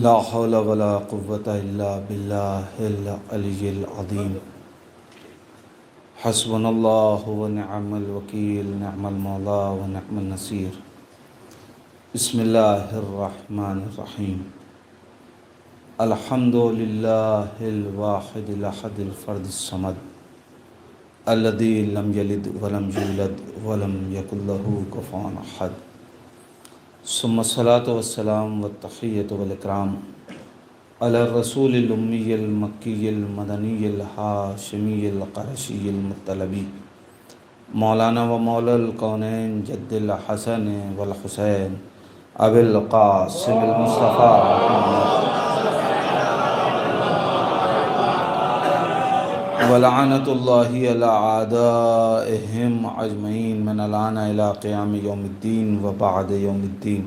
لا حول ولا قوة إلا بالله العلي العظيم حسبنا الله ونعم الوكيل نعم المولى ونعم النصير بسم الله الرحمن الرحيم الحمد لله الواحد الأحد الفرد الصمد الذي لم يلد ولم يولد ولم يكن له كفوا أحد ثم الصلاة والسلام والتحية والإكرام على الرسول الأمي المكي المدني الهاشمي القرشي المطلبي مولانا ومولا الكونين جد الحسن والحسين أبي القاسم المصطفى ولعنة الله على أعدائهم أجمعين من الآن إلى قيام يوم الدين وبعد يوم الدين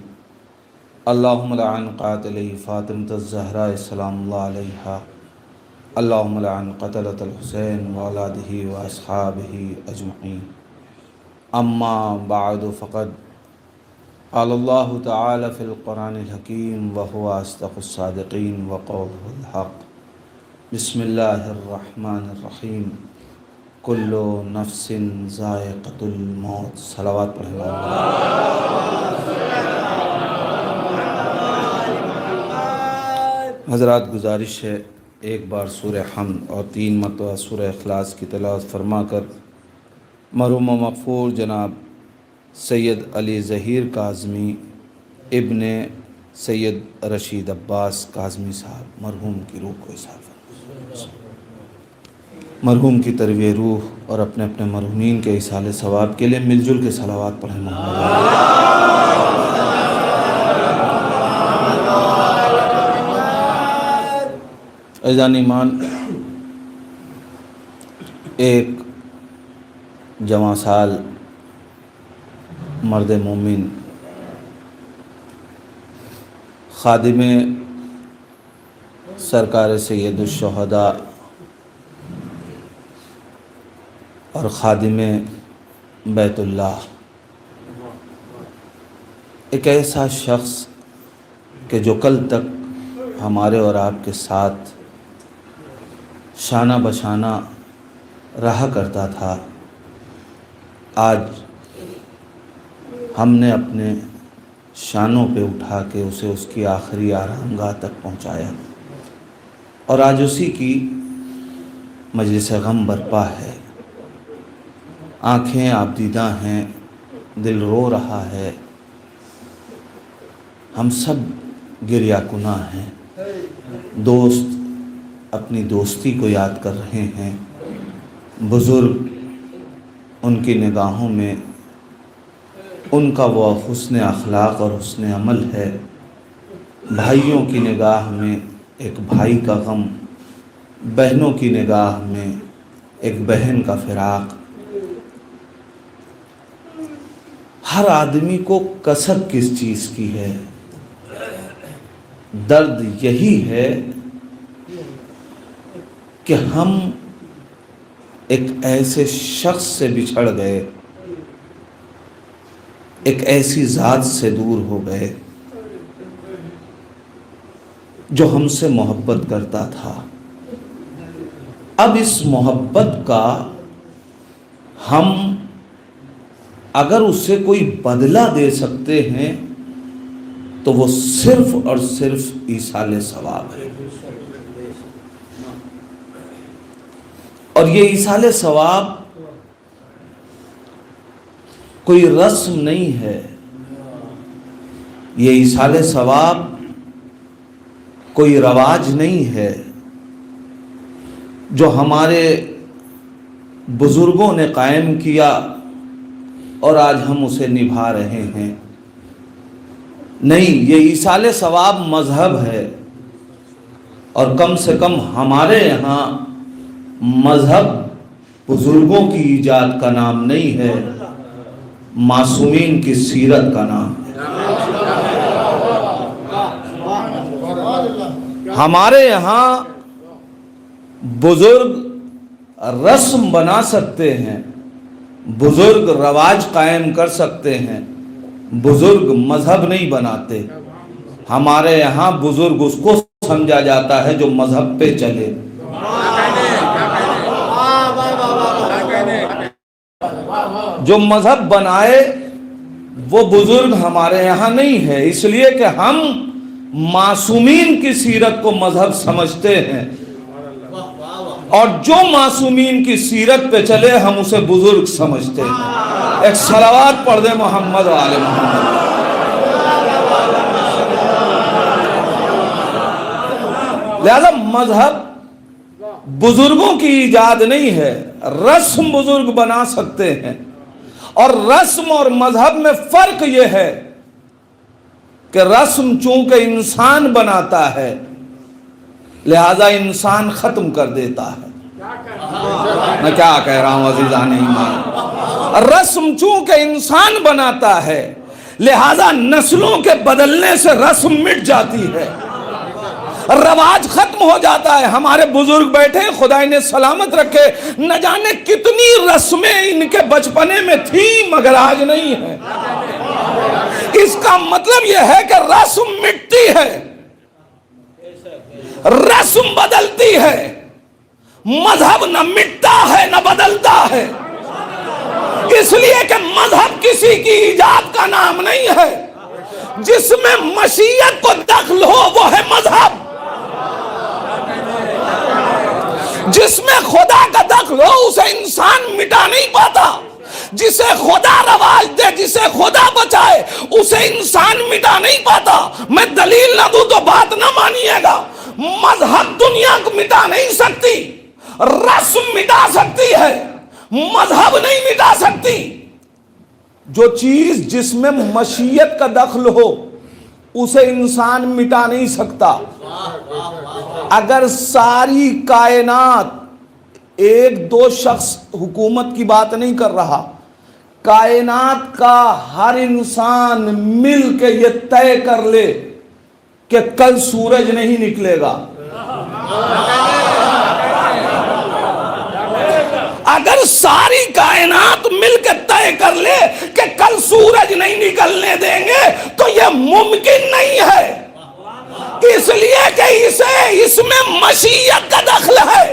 اللهم لعن قاتلي فاطمة الزهراء سلام الله عليها اللهم لعن قتلة الحسين وأولاده وأصحابه أجمعين أما بعد فقد قال الله تعالى في القرآن الحكيم وهو أصدق الصادقين وقوله الحق بسم الله الرحمن الرحيم كل نفس ذائقة الموت صلوات پڑھیں حضرات گزارش ہے ایک بار سورہ حمد اور 3 مرتبہ سورہ اخلاص کی تلاوت فرما کر مرحوم و مغفور جناب سید علی ظہیر کاظمی ابن سید رشید عباس کاظمی صاحب مرحوم کی روح کو اظہار فرمائیں مرحوم کی ترویہ روح اور اپنے اپنے مرحومین کے ایصال ثواب کے لیے مل جل کے صلوات پڑھیں محمد عزیزان ایمان ایک جوان سال مرد مومن خادم سرکار سید الشہداء اور خادم بیت اللہ ایک ایسا شخص کہ جو کل تک ہمارے اور آپ کے ساتھ شانہ بشانہ رہا کرتا تھا، آج ہم نے اپنے شانوں پہ اٹھا کے اسے اس کی آخری آرامگاہ تک پہنچایا اور آج اسی کی مجلس غم برپا ہے۔ آنکھیں آبدیدہ ہیں، دل رو رہا ہے، ہم سب گریہ کناں ہیں، دوست اپنی دوستی کو یاد کر رہے ہیں، بزرگ ان کی نگاہوں میں ان کا وہ حسن اخلاق اور حسن عمل ہے، بھائیوں کی نگاہ میں ایک بھائی کا غم، بہنوں کی نگاہ میں ایک بہن کا فراق۔ ہر آدمی کو کسب کس چیز کی ہے؟ درد یہی ہے کہ ہم ایک ایسے شخص سے بچھڑ گئے، ایک ایسی ذات سے دور ہو گئے جو ہم سے محبت کرتا تھا۔ اب اس محبت کا ہم اگر اسے کوئی بدلہ دے سکتے ہیں تو وہ صرف اور صرف ایصال ثواب ہے، اور یہ ایصال ثواب کوئی رسم نہیں ہے، یہ ایصال ثواب کوئی رواج نہیں ہے جو ہمارے بزرگوں نے قائم کیا اور آج ہم اسے نبھا رہے ہیں۔ نہیں، یہ ایصال ثواب مذہب ہے، اور کم سے کم ہمارے یہاں مذہب بزرگوں کی ایجاد کا نام نہیں ہے، معصومین کی سیرت کا نام ہے۔ ہمارے یہاں بزرگ رسم بنا سکتے ہیں، بزرگ رواج قائم کر سکتے ہیں، بزرگ مذہب نہیں بناتے۔ ہمارے یہاں بزرگ اس کو سمجھا جاتا ہے جو مذہب پہ چلے. جو مذہب بنائے وہ بزرگ ہمارے یہاں نہیں ہے، اس لیے کہ ہم معصومین کی سیرت کو مذہب سمجھتے ہیں، اور جو معصومین کی سیرت پہ چلے ہم اسے بزرگ سمجھتے ہیں. ایک صلوات پڑھ دے محمد و آل محمد. لہذا مذہب بزرگوں کی ایجاد نہیں ہے، رسم بزرگ بنا سکتے ہیں. اور رسم اور مذہب میں فرق یہ ہے کہ رسم چونکہ انسان بناتا ہے لہذا انسان ختم کر دیتا ہے. میں کیا کہہ رہا ہوں عزیزان ایمان؟ رسم چونکہ انسان بناتا ہے لہذا نسلوں کے بدلنے سے رسم مٹ جاتی ہے، رواج ختم ہو جاتا ہے. ہمارے بزرگ بیٹھے خدا انہیں سلامت رکھے، نہ جانے کتنی رسمیں ان کے بچپنے میں تھیں مگر آج نہیں ہیں. اس کا مطلب یہ ہے کہ رسم مٹتی ہے، رسم بدلتی ہے، مذہب نہ مٹتا ہے نہ بدلتا ہے. اس لیے کہ مذہب کسی کی ایجاد کا نام نہیں ہے. جس میں مشیت کو دخل ہو وہ ہے مذہب. جس میں خدا کا دخل ہو اسے انسان مٹا نہیں پاتا. جسے خدا رواج دے، جسے خدا بچائے اسے انسان مٹا نہیں پاتا. میں دلیل نہ دوں تو بات نہ مانیے گا. مذہب دنیا کو مٹا نہیں سکتی، رسم مٹا سکتی ہے، مذہب نہیں مٹا سکتی. جو چیز جس میں مشیت کا دخل ہو اسے انسان مٹا نہیں سکتا. اگر ساری کائنات، ایک دو شخص، حکومت کی بات نہیں کر رہا، کائنات کا ہر انسان مل کے یہ طے کر لے کہ کل سورج نہیں نکلے گا، اگر ساری کائنات مل کے طے کر لے کہ کل سورج نہیں نکلنے دیں گے تو یہ ممکن نہیں ہے. اس لیے کہ اس میں مشیت کا دخل ہے.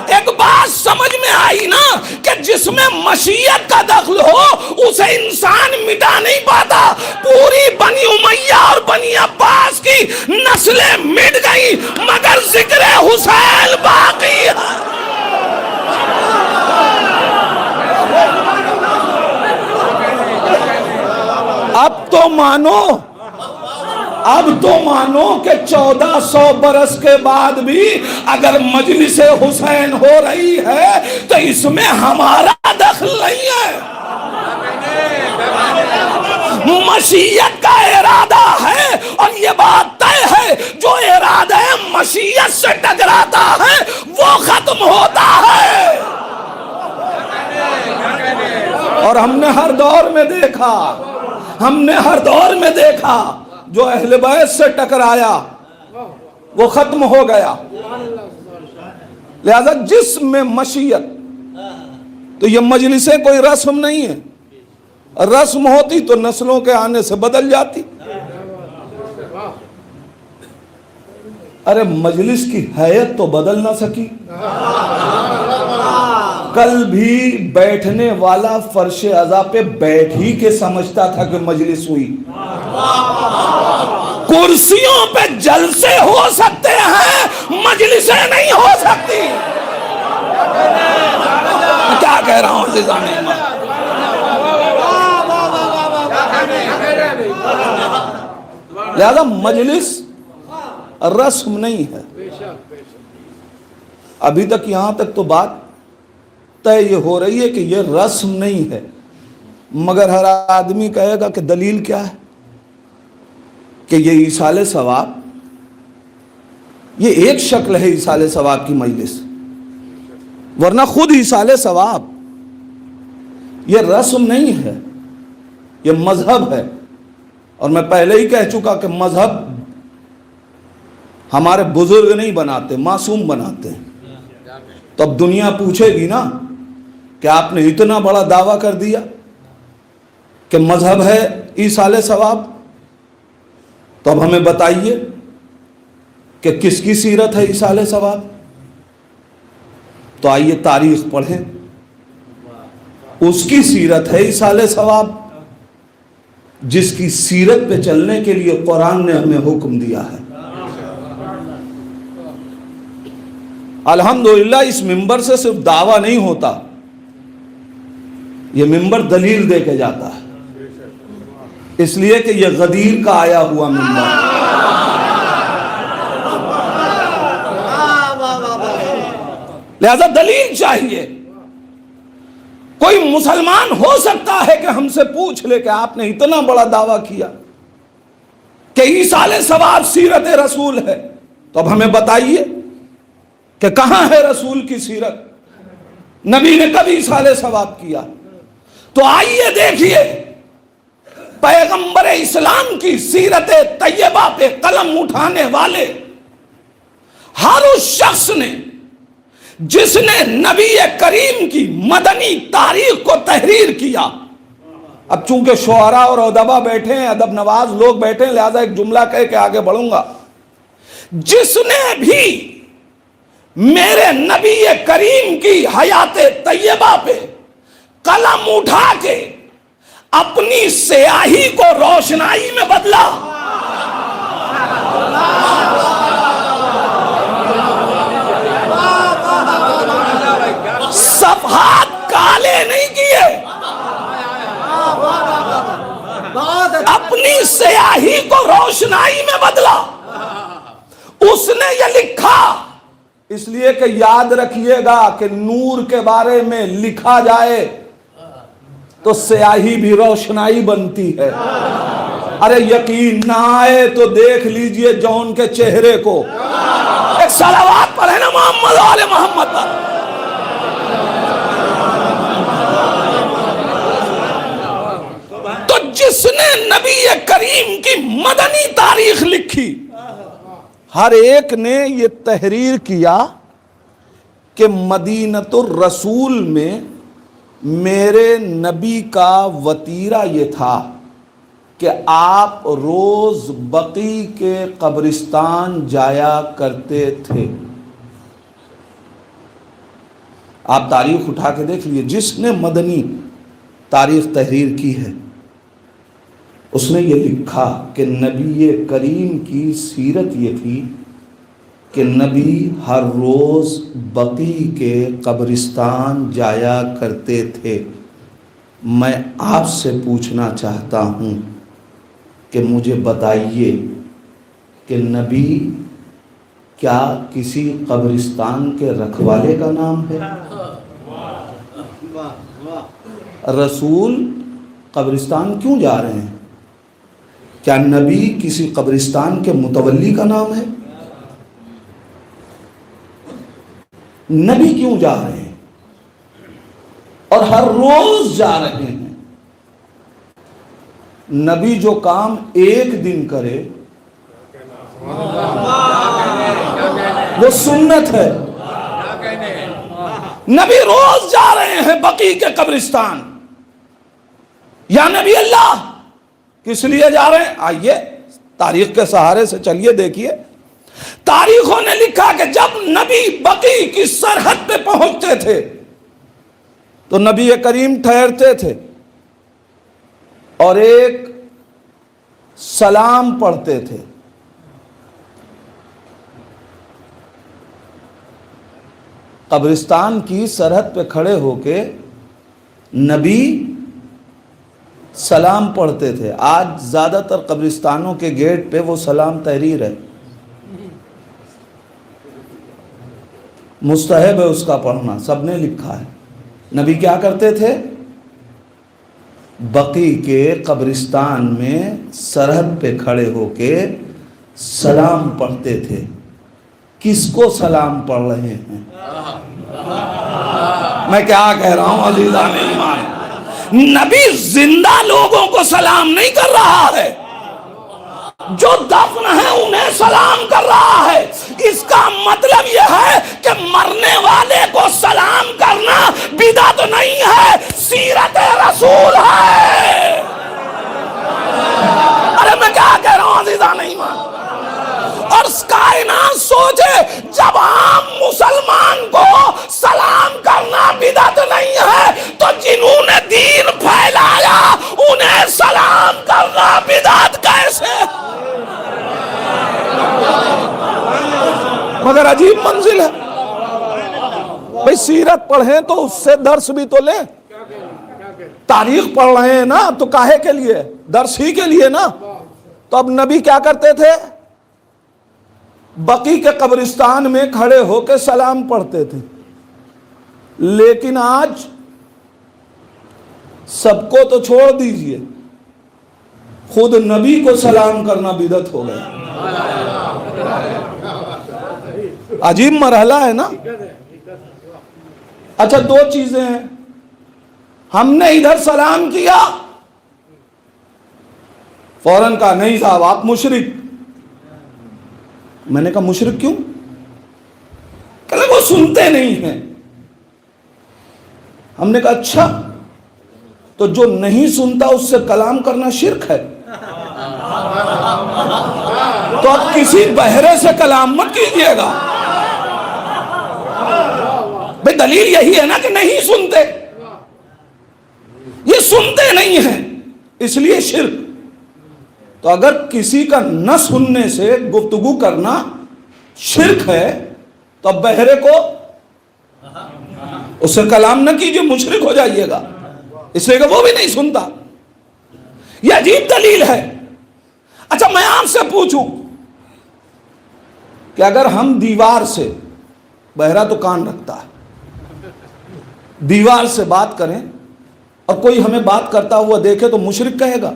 ایک بات سمجھ میں آئی نا کہ جس میں مشیت کا دخل ہو اسے انسان مٹا نہیں پاتا. پوری بنی امیہ اور بنی عباس کی نسلیں مٹ گئی مگر ذکر حسین باقی ہے. اب تو مانو کہ 1400 برس کے بعد بھی اگر مجلس حسین ہو رہی ہے تو اس میں ہمارا دخل نہیں ہے. مشیت کا ارادہ ہے اور یہ بات طے ہے جو ارادہ مشیت سے ٹکراتا ہے وہ ختم ہوتا ہے. اور ہم نے ہر دور میں دیکھا جو اہل بیت سے ٹکرایا وہ ختم ہو گیا. لہذا جس میں مشیت، تو یہ مجلسیں کوئی رسم نہیں ہے. رسم ہوتی تو نسلوں کے آنے سے بدل جاتی. ارے مجلس کی حیت تو بدل نہ سکی. کل بھی بیٹھنے والا فرش عزا پہ بیٹھ ہی کے سمجھتا تھا کہ مجلس ہوئی. کرسیوں پہ جلسے ہو سکتے ہیں، مجلسیں نہیں ہو سکتی. کیا کہہ رہا ہوں عزیزان ایمان؟ لہذا مجلس رسم نہیں ہے. ابھی تک یہاں تک تو بات طے یہ ہو رہی ہے کہ یہ رسم نہیں ہے، مگر ہر آدمی کہے گا کہ دلیل کیا ہے کہ یہ ایصال ثواب، یہ ایک شکل ہے ایصال ثواب کی مجلس، ورنہ خود ایصال ثواب یہ رسم نہیں ہے، یہ مذہب ہے. اور میں پہلے ہی کہہ چکا کہ مذہب ہمارے بزرگ نہیں بناتے، معصوم بناتے ہیں. تو اب دنیا پوچھے گی نا کہ آپ نے اتنا بڑا دعویٰ کر دیا کہ مذہب ہے ایصال ثواب، تو اب ہمیں بتائیے کہ کس کی سیرت ہے ایصال ثواب؟ تو آئیے تاریخ پڑھیں، اس کی سیرت ہے ایصال ثواب، جس کی سیرت پہ چلنے کے لیے قرآن نے ہمیں حکم دیا ہے۔ الحمدللہ اس ممبر سے صرف دعویٰ نہیں ہوتا، یہ ممبر دلیل دے کے جاتا ہے، اس لیے کہ یہ غدیر کا آیا ہوا ممبر ہے۔ لہذا دلیل چاہیے۔ کوئی مسلمان ہو سکتا ہے کہ ہم سے پوچھ لے کہ آپ نے اتنا بڑا دعویٰ کیا کہ ایصال ثواب سیرت رسول ہے، تو اب ہمیں بتائیے کہ کہاں ہے رسول کی سیرت؟ نبی نے کبھی ایصال ثواب کیا؟ تو آئیے دیکھیے پیغمبر اسلام کی سیرت طیبہ پہ قلم اٹھانے والے ہر اس شخص نے جس نے نبی کریم کی مدنی تاریخ کو تحریر کیا۔ اب چونکہ شعراء اور ادبا بیٹھے ہیں، ادب نواز لوگ بیٹھے ہیں، لہذا ایک جملہ کہہ کے آگے بڑھوں گا۔ جس نے بھی میرے نبی کریم کی حیات طیبہ پہ قلم اٹھا کے اپنی سیاہی کو روشنائی میں بدلا، صفحات کالے نہیں کیے، اپنی سیاہی کو روشنائی میں بدلا، اس نے یہ لکھا۔ اس لیے کہ یاد رکھیے گا کہ نور کے بارے میں لکھا جائے تو سیاہی بھی روشنائی بنتی ہے۔ ارے یقین نہ آئے تو دیکھ لیجئے جون کے چہرے کو، ایک صلوات پڑھیں نا محمد و آل محمد پر۔ تو جس نے نبی کریم کی مدنی تاریخ لکھی، ہر ایک نے یہ تحریر کیا کہ مدینۃ الرسول میں میرے نبی کا وتیرہ یہ تھا کہ آپ روز بقیع کے قبرستان جایا کرتے تھے۔ آپ تاریخ اٹھا کے دیکھ لیے، جس نے مدنی تاریخ تحریر کی ہے اس نے یہ لکھا کہ نبی کریم کی سیرت یہ تھی کہ نبی ہر روز بقیع کے قبرستان جایا کرتے تھے۔ میں آپ سے پوچھنا چاہتا ہوں کہ مجھے بتائیے کہ نبی کیا کسی قبرستان کے رکھوالے کا نام ہے؟ رسول قبرستان کیوں جا رہے ہیں؟ کیا نبی کسی قبرستان کے متولی کا نام ہے؟ نبی کیوں جا رہے ہیں اور ہر روز جا رہے ہیں؟ نبی جو کام ایک دن کرے وہ سنت ہے۔ نبی روز جا رہے ہیں بقیع کے قبرستان۔ یا نبی اللہ کس لیے جا رہے ہیں؟ آئیے تاریخ کے سہارے سے چلیے دیکھیے۔ تاریخوں نے لکھا کہ جب نبی بقیع کی سرحد پہ پہنچتے تھے تو نبی کریم ٹھہرتے تھے اور ایک سلام پڑھتے تھے۔ قبرستان کی سرحد پہ کھڑے ہو کے نبی سلام پڑھتے تھے۔ آج زیادہ تر قبرستانوں کے گیٹ پہ وہ سلام تحریر ہے، مستحب ہے اس کا پڑھنا، سب نے لکھا ہے۔ نبی کیا کرتے تھے؟ بقیع کے قبرستان میں سرحد پہ کھڑے ہو کے سلام پڑھتے تھے۔ کس کو سلام پڑھ رہے ہیں؟ میں کیا کہہ رہا ہوں عزیزان ایمان؟ نبی زندہ لوگوں کو سلام نہیں کر رہا ہے، جو دفن ہیں انہیں سلام کر رہا ہے۔ اس کا مطلب یہ ہے کہ مرنے والے کو سلام کرنا بدعت نہیں ہے، سیرت رسول ہے۔ ارے میں کیا کہہ رہا ہوں عزیزان ایمان؟ سوچے جب عام مسلمان کو سلام کرنا بدعت نہیں ہے تو جنہوں نے دین پھیلایا انہیں سلام کرنا بدعت کیسے؟ مگر عجیب منزل ہے بھئی، سیرت پڑھیں تو اس سے درس بھی تو لیں، تاریخ پڑھ رہے ہیں نا تو کاہے کے لیے؟ درس ہی کے لیے نا۔ تو اب نبی کیا کرتے تھے؟ بقی کے قبرستان میں کھڑے ہو کے سلام پڑھتے تھے، لیکن آج سب کو تو چھوڑ دیجئے، خود نبی کو سلام کرنا بدعت ہو گیا۔ عجیب مرحلہ ہے نا۔ اچھا، دو چیزیں ہیں، ہم نے ادھر سلام کیا، فوراً کہا نہیں صاحب آپ مشرک۔ میں نے کہا مشرک کیوں؟ کہ وہ سنتے نہیں ہیں۔ ہم نے کہا اچھا، تو جو نہیں سنتا اس سے کلام کرنا شرک ہے، تو اب کسی بہرے سے کلام مت کیجیے گا۔ بھئی دلیل یہی ہے نا کہ نہیں سنتے، یہ سنتے نہیں ہیں اس لیے شرک۔ تو اگر کسی کا نہ سننے سے گفتگو کرنا شرک ہے تو اب بہرے کو اس سے کلام نہ کیجیے، مشرک ہو جائیے گا، اس لیے کہ وہ بھی نہیں سنتا۔ یہ عجیب دلیل ہے۔ اچھا، میں آپ سے پوچھوں کہ اگر ہم دیوار سے، بہرا تو کان رکھتا ہے، دیوار سے بات کریں اور کوئی ہمیں بات کرتا ہوا دیکھے تو مشرک کہے گا؟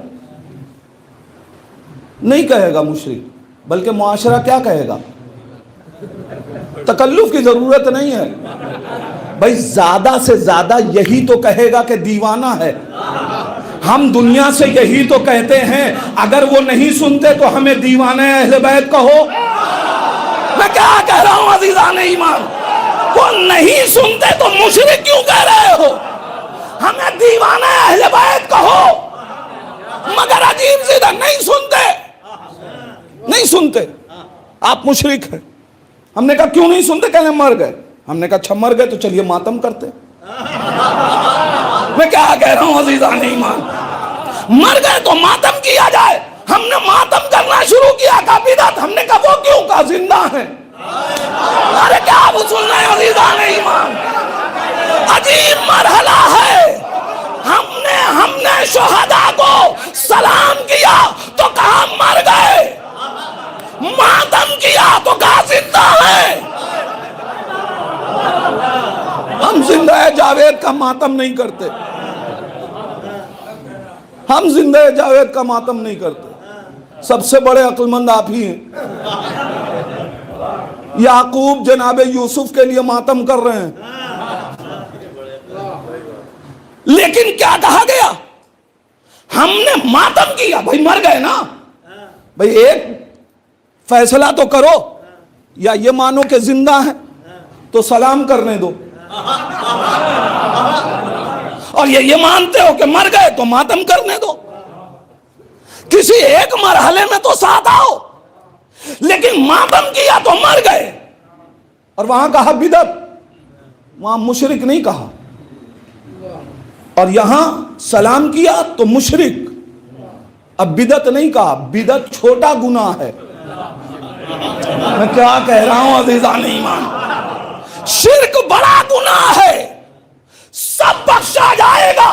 نہیں کہے گا مشرک، بلکہ معاشرہ کیا کہے گا؟ تکلف کی ضرورت نہیں ہے بھائی، زیادہ سے زیادہ یہی تو کہے گا کہ دیوانہ ہے۔ ہم دنیا سے یہی تو کہتے ہیں، اگر وہ نہیں سنتے تو ہمیں دیوانہ اہل بیت کہو۔ میں کیا کہہ رہا ہوں عزیزان ایمان؟ وہ نہیں سنتے تو مشرک کیوں کہہ رہے ہو؟ ہمیں دیوانہ اہل بیت کہو۔ مگر عجیب سیدھا نہیں سنتے، نہیں سنتے، آپ مشرک ہیں۔ ہم نے کہا کیوں نہیں سنتے؟ کہنے مر گئے۔ ہم نے کہا اچھا مر گئے تو چلیے ماتم کرتے۔ میں کیا کہہ رہا ہوں عزیزان ایمان؟ مر گئے تو ماتم کیا جائے۔ ہم نے ماتم کرنا شروع کیا، کہا بدعت۔ ہم نے کہا وہ کیوں؟ کہا زندہ ہیں۔ ارے کیا آپ سن رہے ہیں عزیزان ایمان؟ عجیب مرحلہ ہے۔ ہم نے شہداء کو سلام کیا تو کہا مر گئے، ماتم کیا تو کہا زندہ ہیں۔ ہم زندہ جاوید کا ماتم نہیں کرتے، ہم زندہ جاوید کا ماتم نہیں کرتے۔ سب سے بڑے عقل مند آپ ہی ہیں۔ یعقوب جناب یوسف کے لیے ماتم کر رہے ہیں، لیکن کیا کہا گیا؟ ہم نے ماتم کیا۔ بھائی مر گئے نا، بھائی ایک فیصلہ تو کرو، یا یہ مانو کہ زندہ ہیں تو سلام کرنے دو، اور یہ مانتے ہو کہ مر گئے تو ماتم کرنے دو۔ کسی ایک مرحلے میں تو ساتھ آؤ، لیکن ماتم کیا تو مر گئے، اور وہاں کہا بدعت، وہاں مشرک نہیں کہا، اور یہاں سلام کیا تو مشرک، اب بدعت نہیں کہا۔ بدعت چھوٹا گناہ ہے۔ میں کیا کہہ رہا ہوں عزیزان ایمان؟ شرک بڑا گناہ ہے، سب بخشا جائے گا،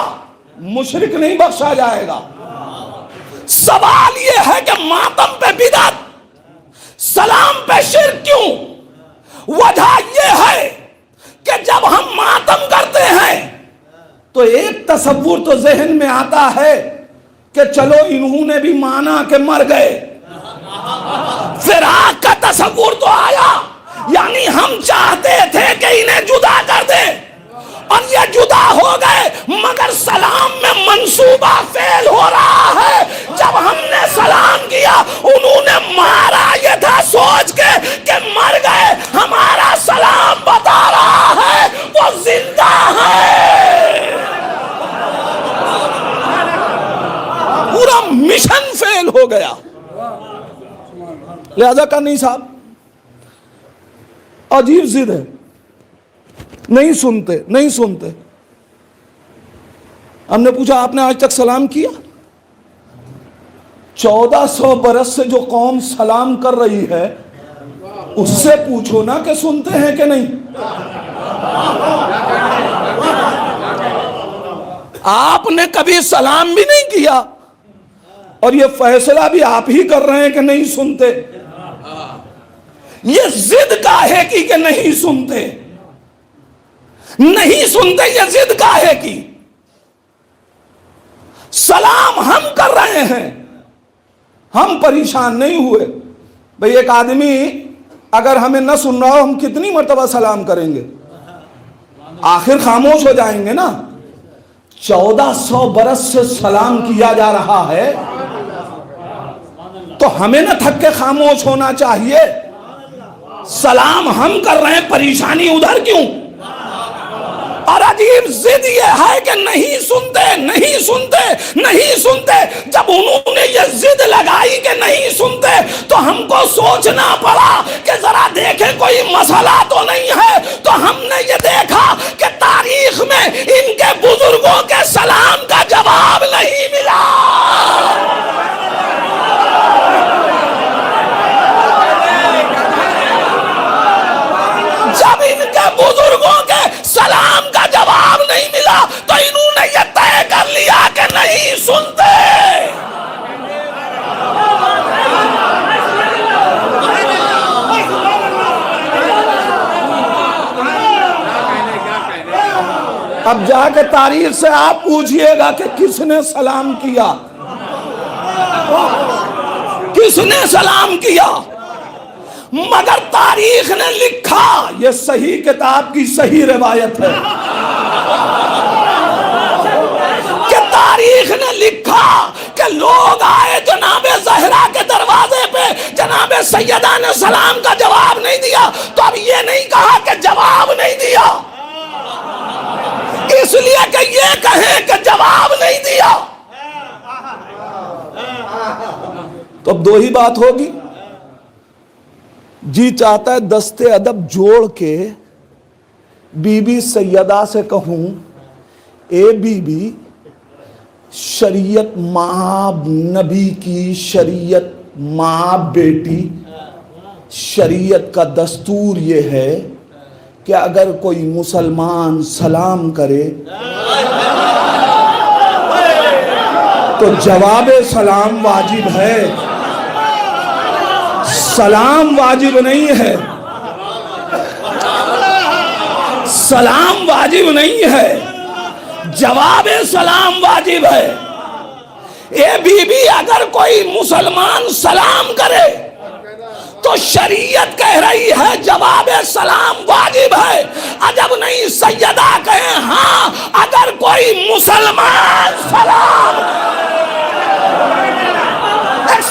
مشرک نہیں بخشا جائے گا۔ سوال یہ ہے کہ ماتم پہ بدعت، سلام پہ شرک کیوں؟ وجہ یہ ہے کہ جب ہم ماتم کرتے ہیں تو ایک تصور تو ذہن میں آتا ہے کہ چلو انہوں نے بھی مانا کہ مر گئے، فراق کا تصور تو آیا، یعنی ہم چاہتے تھے کہ انہیں جدا کر دیں اور یہ جدا ہو گئے، مگر سلام میں منصوبہ فیل ہو رہا ہے۔ جب ہم نے سلام کیا انہوں نے مارا، یہ تھا سوچ کے کہ مر گئے، ہمارا سلام بتا رہا ہے وہ زندہ ہے۔ پورا مشن فیل ہو گیا۔ لہذا کہ نہیں صاحب، عجیب ضد ہے، نہیں سنتے نہیں سنتے. ہم نے پوچھا آپ نے آج تک سلام کیا؟ 1400 برس سے جو قوم سلام کر رہی ہے اس سے پوچھو نا کہ سنتے ہیں کہ نہیں. آپ نے کبھی سلام بھی نہیں کیا اور یہ فیصلہ بھی آپ ہی کر رہے ہیں کہ نہیں سنتے. یہ ضد کاہے کی کہ نہیں سنتے، نہیں سنتے، یہ ضد کاہے کی. سلام ہم کر رہے ہیں، ہم پریشان نہیں ہوئے. بھئی ایک آدمی اگر ہمیں نہ سن رہا ہو ہم کتنی مرتبہ سلام کریں گے؟ آخر خاموش ہو جائیں گے نا. 1400 برس سے سلام کیا جا رہا ہے تو ہمیں نہ تھک کے خاموش ہونا چاہیے. سلام ہم کر رہے ہیں، پریشانی ادھر کیوں؟ اور عجیب ضد یہ ہے کہ نہیں سنتے نہیں سنتے نہیں سنتے. جب انہوں نے یہ ضد لگائی کہ نہیں سنتے تو ہم کو سوچنا پڑا کہ ذرا دیکھیں کوئی مسئلہ تو نہیں ہے. تو ہم نے یہ دیکھا کہ تاریخ میں ان کے بزرگوں کے سلام کا جواب نہیں ملا. جب ان کے بزرگوں کے سلام کا جواب نہیں ملا تو انہوں نے یہ طے کر لیا کہ نہیں سنتے. اب جا کے تاریخ سے آپ پوچھئے گا کہ کس نے سلام کیا، کس نے سلام کیا. مگر تاریخ نے لکھا، یہ صحیح کتاب کی صحیح روایت ہے کہ تاریخ نے لکھا کہ لوگ آئے جناب زہرا کے دروازے پہ، جناب سیدہ نے سلام کا جواب نہیں دیا. تو اب یہ نہیں کہا کہ جواب نہیں دیا، اس لیے کہ یہ کہیں کہ جواب نہیں دیا. تو اب دو ہی بات ہوگی. جی چاہتا ہے دستے ادب جوڑ کے بی بی سیدہ سے کہوں، اے بی بی، شریعت ماں نبی کی، شریعت ماں بیٹی، شریعت کا دستور یہ ہے کہ اگر کوئی مسلمان سلام کرے تو جواب سلام واجب ہے، سلام واجب نہیں ہے. سلام واجب نہیں ہے، جواب سلام واجب ہے. اے بی بی، اگر کوئی مسلمان سلام کرے تو شریعت کہہ رہی ہے جواب سلام واجب ہے. عجب نہیں سیدہ کہیں ہاں اگر کوئی مسلمان سلام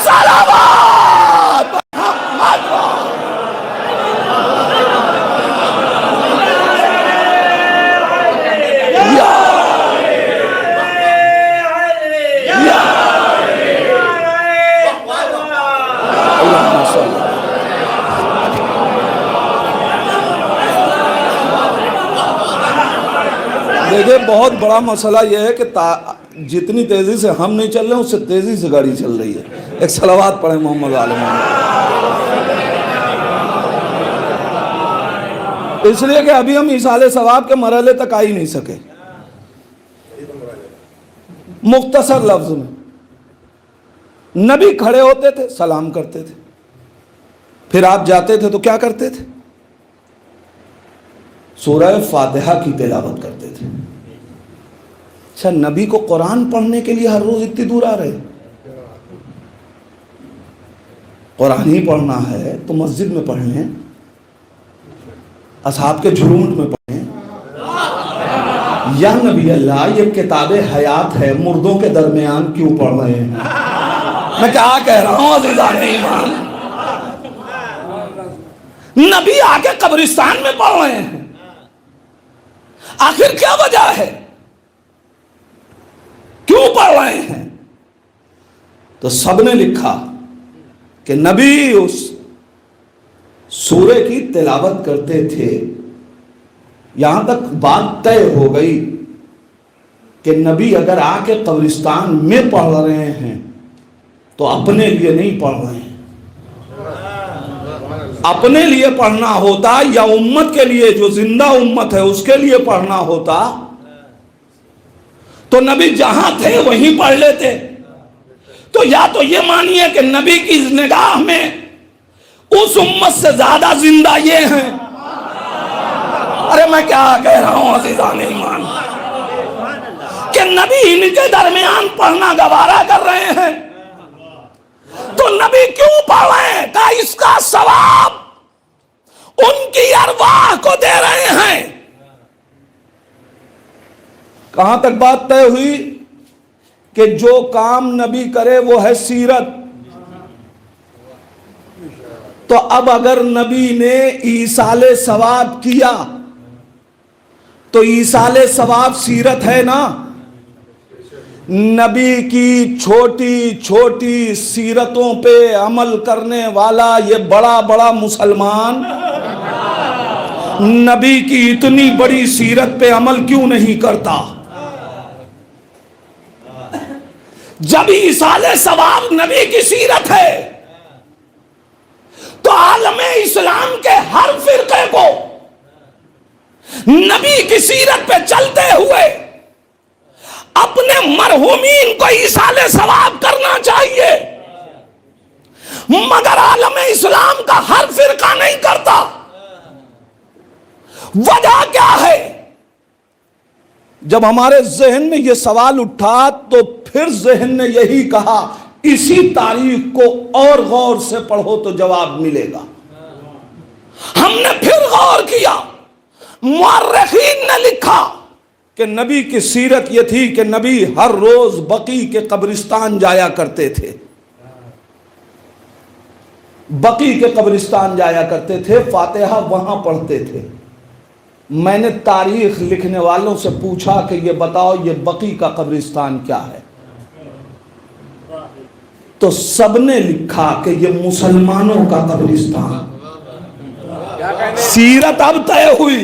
سلامات دیکھیں بہت بڑا مسئلہ یہ ہے کہ جتنی تیزی سے ہم نہیں چل رہے ہیں اس سے تیزی سے گاڑی چل رہی ہے. ایک صلوات پڑھیں محمد عالم. اس لیے کہ ابھی ہم ایصال ثواب کے مرحلے تک آ ہی نہیں سکے. مختصر لفظ میں نبی کھڑے ہوتے تھے سلام کرتے تھے، پھر آپ جاتے تھے تو کیا کرتے تھے؟ سورہ فاتحہ کی تلاوت کرتے تھے. اچھا نبی کو قرآن پڑھنے کے لیے ہر روز اتنی دور آ رہے؟ قرآن ہی پڑھنا ہے تو مسجد میں پڑھ لیں، اصحاب کے جھرمٹ میں پڑھیں. یا نبی اللہ یہ کتاب حیات ہے، مردوں کے درمیان کیوں پڑھ رہے ہیں؟ میں کیا کہہ رہا ہوں عزیزان ایمان؟ نبی آگے قبرستان میں پڑھ رہے ہیں، آخر کیا وجہ ہے؟ کیوں پڑھ رہے ہیں؟ تو سب نے لکھا کہ نبی اس سورہ کی تلاوت کرتے تھے، یہاں تک بات طے ہو گئی کہ نبی اگر آ کے قبرستان میں پڑھ رہے ہیں تو اپنے لیے نہیں پڑھ رہے ہیں. اپنے لیے پڑھنا ہوتا یا امت کے لیے، جو زندہ امت ہے اس کے لیے پڑھنا ہوتا تو نبی جہاں تھے وہیں پڑھ لیتے. تو یا تو یہ مانیے کہ نبی کی نگاہ میں اس امت سے زیادہ زندہ یہ ہیں. ارے میں کیا کہہ رہا ہوں عزیزان ایمان، کہ نبی ان کے درمیان پڑھنا گوارا کر رہے ہیں تو نبی کیوں پڑھ رہے ہیں؟ کہ اس کا ثواب ان کی ارواح کو دے رہے ہیں. کہاں تک بات طے ہوئی کہ جو کام نبی کرے وہ ہے سیرت. تو اب اگر نبی نے ایصال ثواب کیا تو ایصال ثواب سیرت ہے نا. نبی کی چھوٹی چھوٹی سیرتوں پہ عمل کرنے والا یہ بڑا بڑا مسلمان نبی کی اتنی بڑی سیرت پہ عمل کیوں نہیں کرتا؟ جب ایصال ثواب نبی کی سیرت ہے تو عالم اسلام کے ہر فرقے کو نبی کی سیرت پہ چلتے ہوئے اپنے مرحومین کو ایصال ثواب کرنا چاہیے، مگر عالم اسلام کا ہر فرقہ نہیں کرتا. وجہ کیا ہے؟ جب ہمارے ذہن میں یہ سوال اٹھا تو پھر ذہن نے یہی کہا اسی تاریخ کو اور غور سے پڑھو تو جواب ملے گا. ہم نے پھر غور کیا، مورخین نے لکھا کہ نبی کی سیرت یہ تھی کہ نبی ہر روز بقیع کے قبرستان جایا کرتے تھے. بقیع کے قبرستان جایا کرتے تھے، فاتحہ وہاں پڑھتے تھے. میں نے تاریخ لکھنے والوں سے پوچھا کہ یہ بتاؤ یہ بقیع کا قبرستان کیا ہے؟ تو سب نے لکھا کہ یہ مسلمانوں کا قبرستان. سیرت اب طے ہوئی،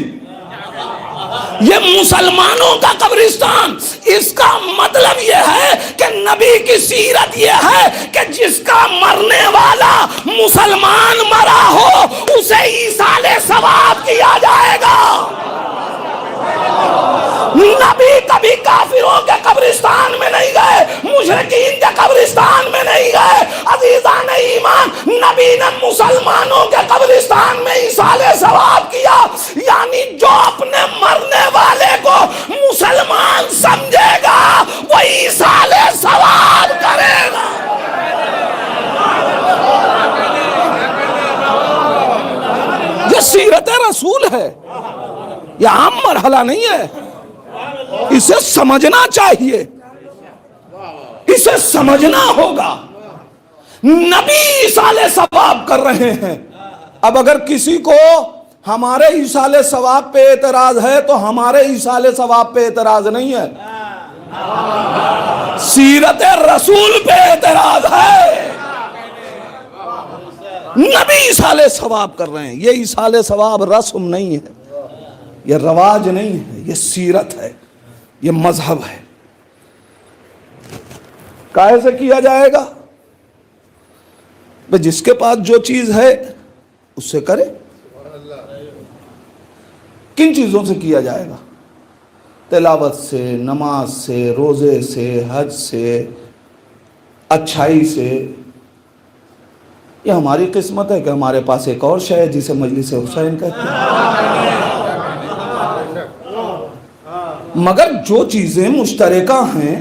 یہ مسلمانوں کا قبرستان. اس کا مطلب یہ ہے کہ نبی کی سیرت یہ ہے کہ جس کا مرنے والا مسلمان مرا ہو اسے ایصال ثواب کیا جائے گا. نبی کبھی کافروں کے قبرستان میں نہیں گئے، مشرکین کے قبرستان میں نہیں گئے. عزیزان ایمان، نبی نے مسلمانوں کے قبرستان میں ایصال ثواب کیا. یعنی جو اپنے مرنے والے کو مسلمان سمجھے گا وہ ایصال ثواب کرے گا. یہ سیرت رسول ہے، یہ عام مرحلہ نہیں ہے. اسے سمجھنا چاہیے، اسے سمجھنا ہوگا. نبی ایصال ثواب کر رہے ہیں. اب اگر کسی کو ہمارے ایصال ثواب پہ اعتراض ہے تو ہمارے ایصال ثواب پہ اعتراض نہیں ہے، سیرت رسول پہ اعتراض ہے. نبی ایصال ثواب کر رہے ہیں. یہ ایصال ثواب رسم نہیں ہے، یہ رواج نہیں ہے، یہ سیرت ہے، یہ مذہب ہے. کائے سے کیا جائے گا؟ جس کے پاس جو چیز ہے اس سے کرے. کن چیزوں سے کیا جائے گا؟ تلاوت سے، نماز سے، روزے سے، حج سے، اچھائی سے. یہ ہماری قسمت ہے کہ ہمارے پاس ایک اور شے ہے جسے مجلس حسین کہتے ہیں. مگر جو چیزیں مشترکہ ہیں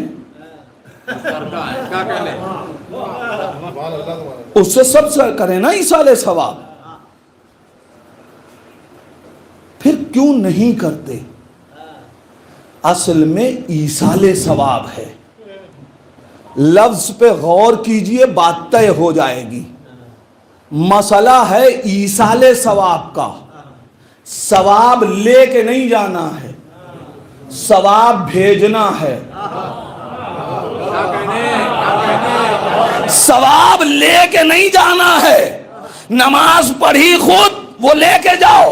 اس سے سب سے کریں نا ایصال ثواب. پھر کیوں نہیں کرتے؟ اصل میں ایصال ثواب ہے. لفظ پہ غور کیجئے، بات طے ہو جائے گی. مسئلہ ہے ایصال ثواب کا. ثواب لے کے نہیں جانا ہے، ثواب بھیجنا ہے. ثواب لے کے نہیں جانا ہے. نماز پڑھی خود، وہ لے کے جاؤ،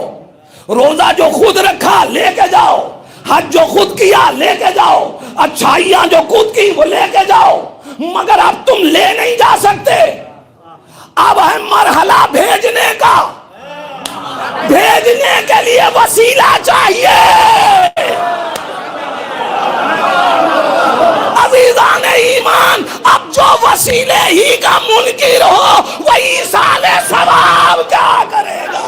روزہ جو خود رکھا لے کے جاؤ، حج جو خود کیا لے کے جاؤ، اچھائیاں جو خود کی وہ لے کے جاؤ، مگر اب تم لے نہیں جا سکتے، اب ہے مرحلہ بھیجنے کا، بھیجنے کے لیے وسیلہ چاہیے۔ عزیزان ایمان، اب جو وسیلے ہی کا منکر ہو وہ ایصال ثواب کیا کرے گا؟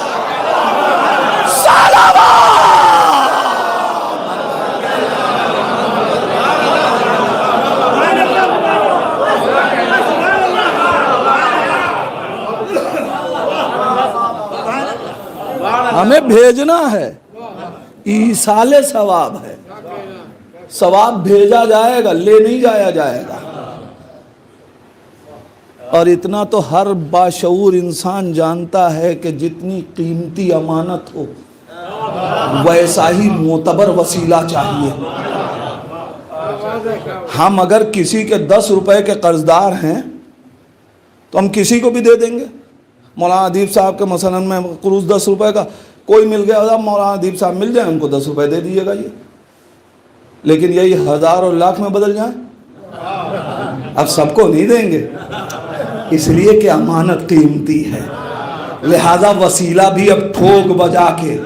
ہمیں بھیجنا ہے، ایصال ثواب ہے، ثواب بھیجا جائے گا، لے نہیں جایا جائے گا۔ اور اتنا تو ہر باشعور انسان جانتا ہے کہ جتنی قیمتی امانت ہو ویسا ہی معتبر وسیلہ چاہیے۔ ہم اگر کسی کے 10 روپے کے قرضدار ہیں تو ہم کسی کو بھی دے دیں گے۔ مولانا ادیب صاحب کے مثلا میں قروض 10 روپے کا کوئی مل گیا، مولانا ادیب صاحب مل جائیں، ان کو 10 روپے دے دیجیے گا یہ، لیکن یہی 1000 اور لاکھ میں بدل جائیں، اب سب کو نہیں دیں گے، اس لیے کہ امانت قیمتی ہے، لہذا وسیلہ بھی اب ٹھوک بجا کے،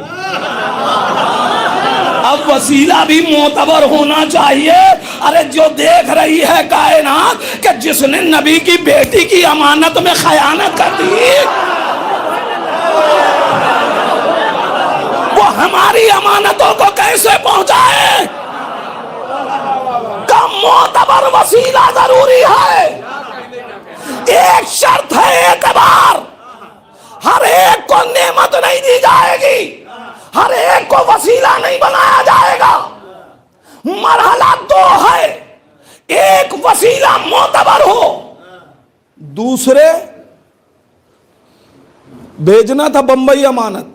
اب وسیلہ بھی معتبر ہونا چاہیے۔ ارے جو دیکھ رہی ہے کائنات کہ جس نے نبی کی بیٹی کی امانت میں خیانت کر دی، وہ ہماری امانتوں کو کیسے پہنچائے؟ کا معتبر وسیلہ ضروری ہے۔ ایک شرط ہے اعتبار، ہر ایک کو نعمت نہیں دی جائے گی، ہر ایک کو وسیلہ نہیں بنایا جائے گا۔ مرحلہ 2 ہے، ایک وسیلہ معتبر ہو، دوسرے بھیجنا تھا بمبئی امانت،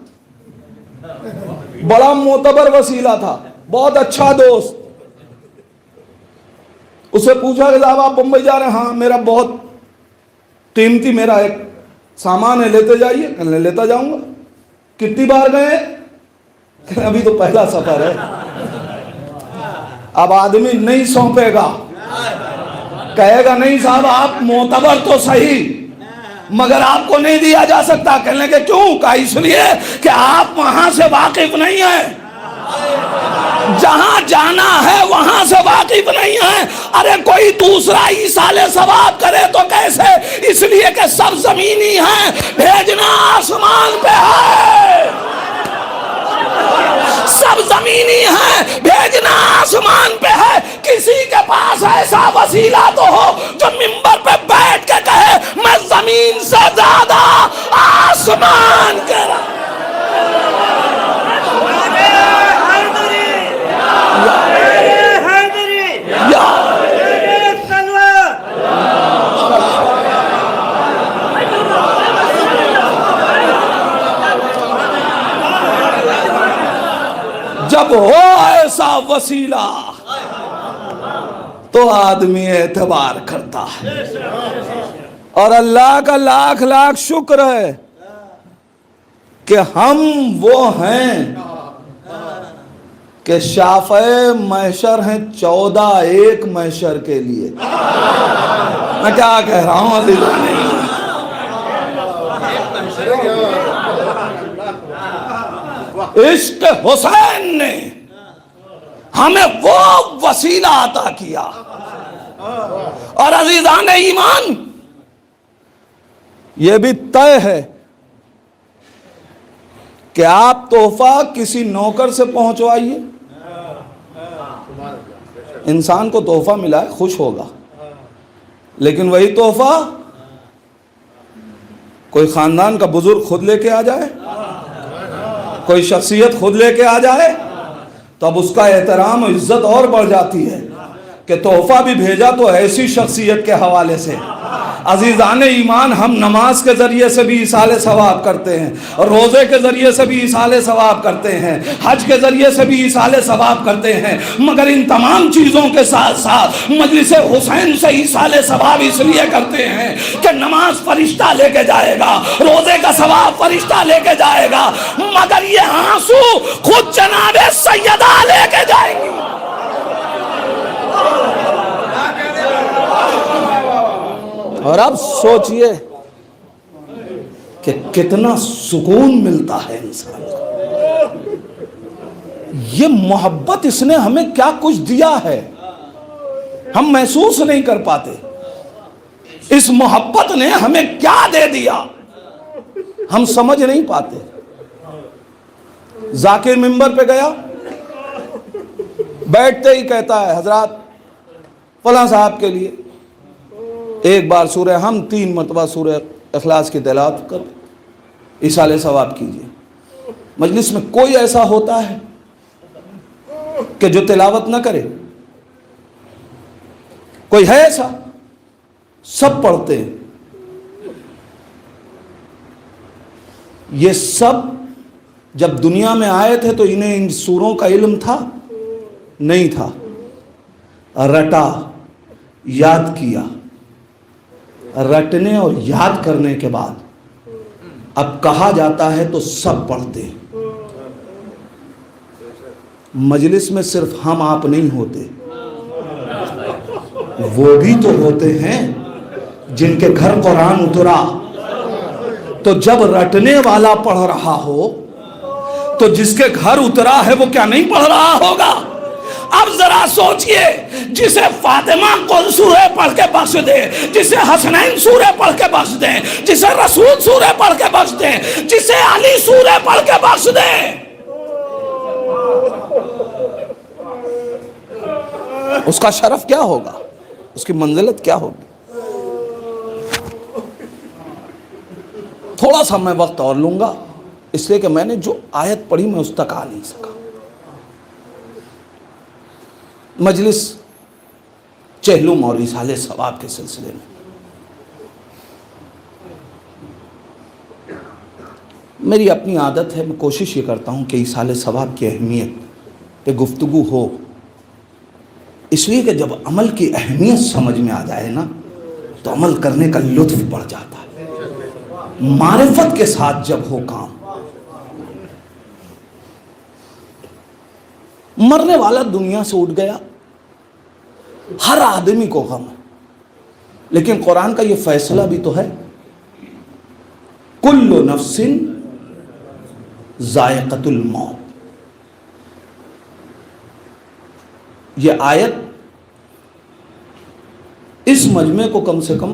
بڑا معتبر وسیلہ تھا، بہت اچھا دوست، اسے پوچھا کہ صاحب آپ بمبئی جا رہے ہیں؟ ہاں، میرا بہت قیمتی میرا ایک سامان ہے، لیتے جائیے۔ کہنے لیتا جاؤں گا۔ کتنی بار گئے؟ کہنے ابھی تو پہلا سفر ہے۔ اب آدمی نہیں سونپے گا، کہے گا نہیں صاحب آپ معتبر تو صحیح مگر آپ کو نہیں دیا جا سکتا۔ کہنے کہ کیوں؟ کہا اس لیے کہ آپ وہاں سے واقف نہیں ہیں، جہاں جانا ہے وہاں سے واقف نہیں ہے۔ ارے کوئی دوسرا ایصال ثواب کرے تو کیسے؟ اس لیے کہ سب زمینی ہیں، بھیجنا آسمان پہ ہے، سب زمینی ہیں، بھیجنا آسمان پہ ہے۔ کسی کے پاس ایسا وسیلہ تو ہو جو منبر پہ بیٹھ کے کہے میں زمین سے زیادہ آسمان کے رہا۔ جب ہو ایسا وسیلہ تو آدمی اعتبار کرتا ہے، اور اللہ کا لاکھ لاکھ شکر ہے کہ ہم وہ ہیں کہ شافع محشر ہیں 14 ایک محشر کے لیے۔ میں کیا کہہ رہا ہوں عزیزان، عشق حسین نے ہمیں وہ وسیلہ عطا کیا۔ اور عزیزان ایمان، یہ بھی طے ہے کہ آپ تحفہ کسی نوکر سے پہنچوائیے، انسان کو تحفہ ملا ہے خوش ہوگا، لیکن وہی تحفہ کوئی خاندان کا بزرگ خود لے کے آ جائے، کوئی شخصیت خود لے کے آ جائے، تو اب اس کا احترام و عزت اور بڑھ جاتی ہے کہ تحفہ بھی بھیجا تو ایسی شخصیت کے حوالے سے۔ عزیزان ایمان، ہم نماز کے ذریعے سے بھی ایصال ثواب کرتے ہیں، روزے کے ذریعے سے بھی ایصال ثواب کرتے ہیں، حج کے ذریعے سے بھی ایصال ثواب کرتے ہیں، مگر ان تمام چیزوں کے ساتھ ساتھ مجلس حسین سے ایصال ثواب اس لیے کرتے ہیں کہ نماز فرشتہ لے کے جائے گا، روزے کا ثواب فرشتہ لے کے جائے گا، مگر یہ آنسو خود جناب سیدہ لے کے جائیں گی۔ اور اب سوچئے کہ کتنا سکون ملتا ہے انسان کو۔ یہ محبت اس نے ہمیں کیا کچھ دیا ہے، ہم محسوس نہیں کر پاتے۔ اس محبت نے ہمیں کیا دے دیا، ہم سمجھ نہیں پاتے۔ ذاکر منبر پہ گیا، بیٹھتے ہی کہتا ہے حضرات فلاں صاحب کے لیے ایک بار سورہ ہم 3 مرتبہ سورہ اخلاص کی تلاوت کر ایصال ثواب کیجئے۔ مجلس میں کوئی ایسا ہوتا ہے کہ جو تلاوت نہ کرے؟ کوئی ہے ایسا؟ سب پڑھتے ہیں۔ یہ سب جب دنیا میں آئے تھے تو انہیں ان سوروں کا علم تھا؟ نہیں تھا۔ رٹا، یاد کیا، رٹنے اور یاد کرنے کے بعد اب کہا جاتا ہے تو سب پڑھتے ہیں۔ مجلس میں صرف ہم آپ نہیں ہوتے، وہ بھی تو ہوتے ہیں جن کے گھر قرآن اترا، تو جب رٹنے والا پڑھ رہا ہو تو جس کے گھر اترا ہے وہ کیا نہیں پڑھ رہا ہوگا؟ اب ذرا سوچئے، جسے فاطمہ کو سورہ پڑھ کے بخش دے، جسے حسنین سورہ پڑھ کے بخش دے، جسے رسول سورہ پڑھ کے بخش دے، جسے علی سورہ پڑھ کے بخش دے، اس کا شرف کیا ہوگا، اس کی منزلت کیا ہوگی؟ تھوڑا سا میں وقت اور لوں گا، اس لیے کہ میں نے جو آیت پڑھی میں اس تک آ نہیں سکا۔ مجلس چہلم اور ایصال ثواب کے سلسلے میں میری اپنی عادت ہے، میں کوشش یہ کرتا ہوں کہ ایصال ثواب کی اہمیت پہ گفتگو ہو، اس لیے کہ جب عمل کی اہمیت سمجھ میں آ جائے نا تو عمل کرنے کا لطف بڑھ جاتا ہے۔ معرفت کے ساتھ جب ہو کام، مرنے والا دنیا سے اٹھ گیا، ہر آدمی کو غم ہے، لیکن قرآن کا یہ فیصلہ بھی تو ہے، کل نفس ذائقۃ الموت۔ یہ آیت اس مجمع کو کم سے کم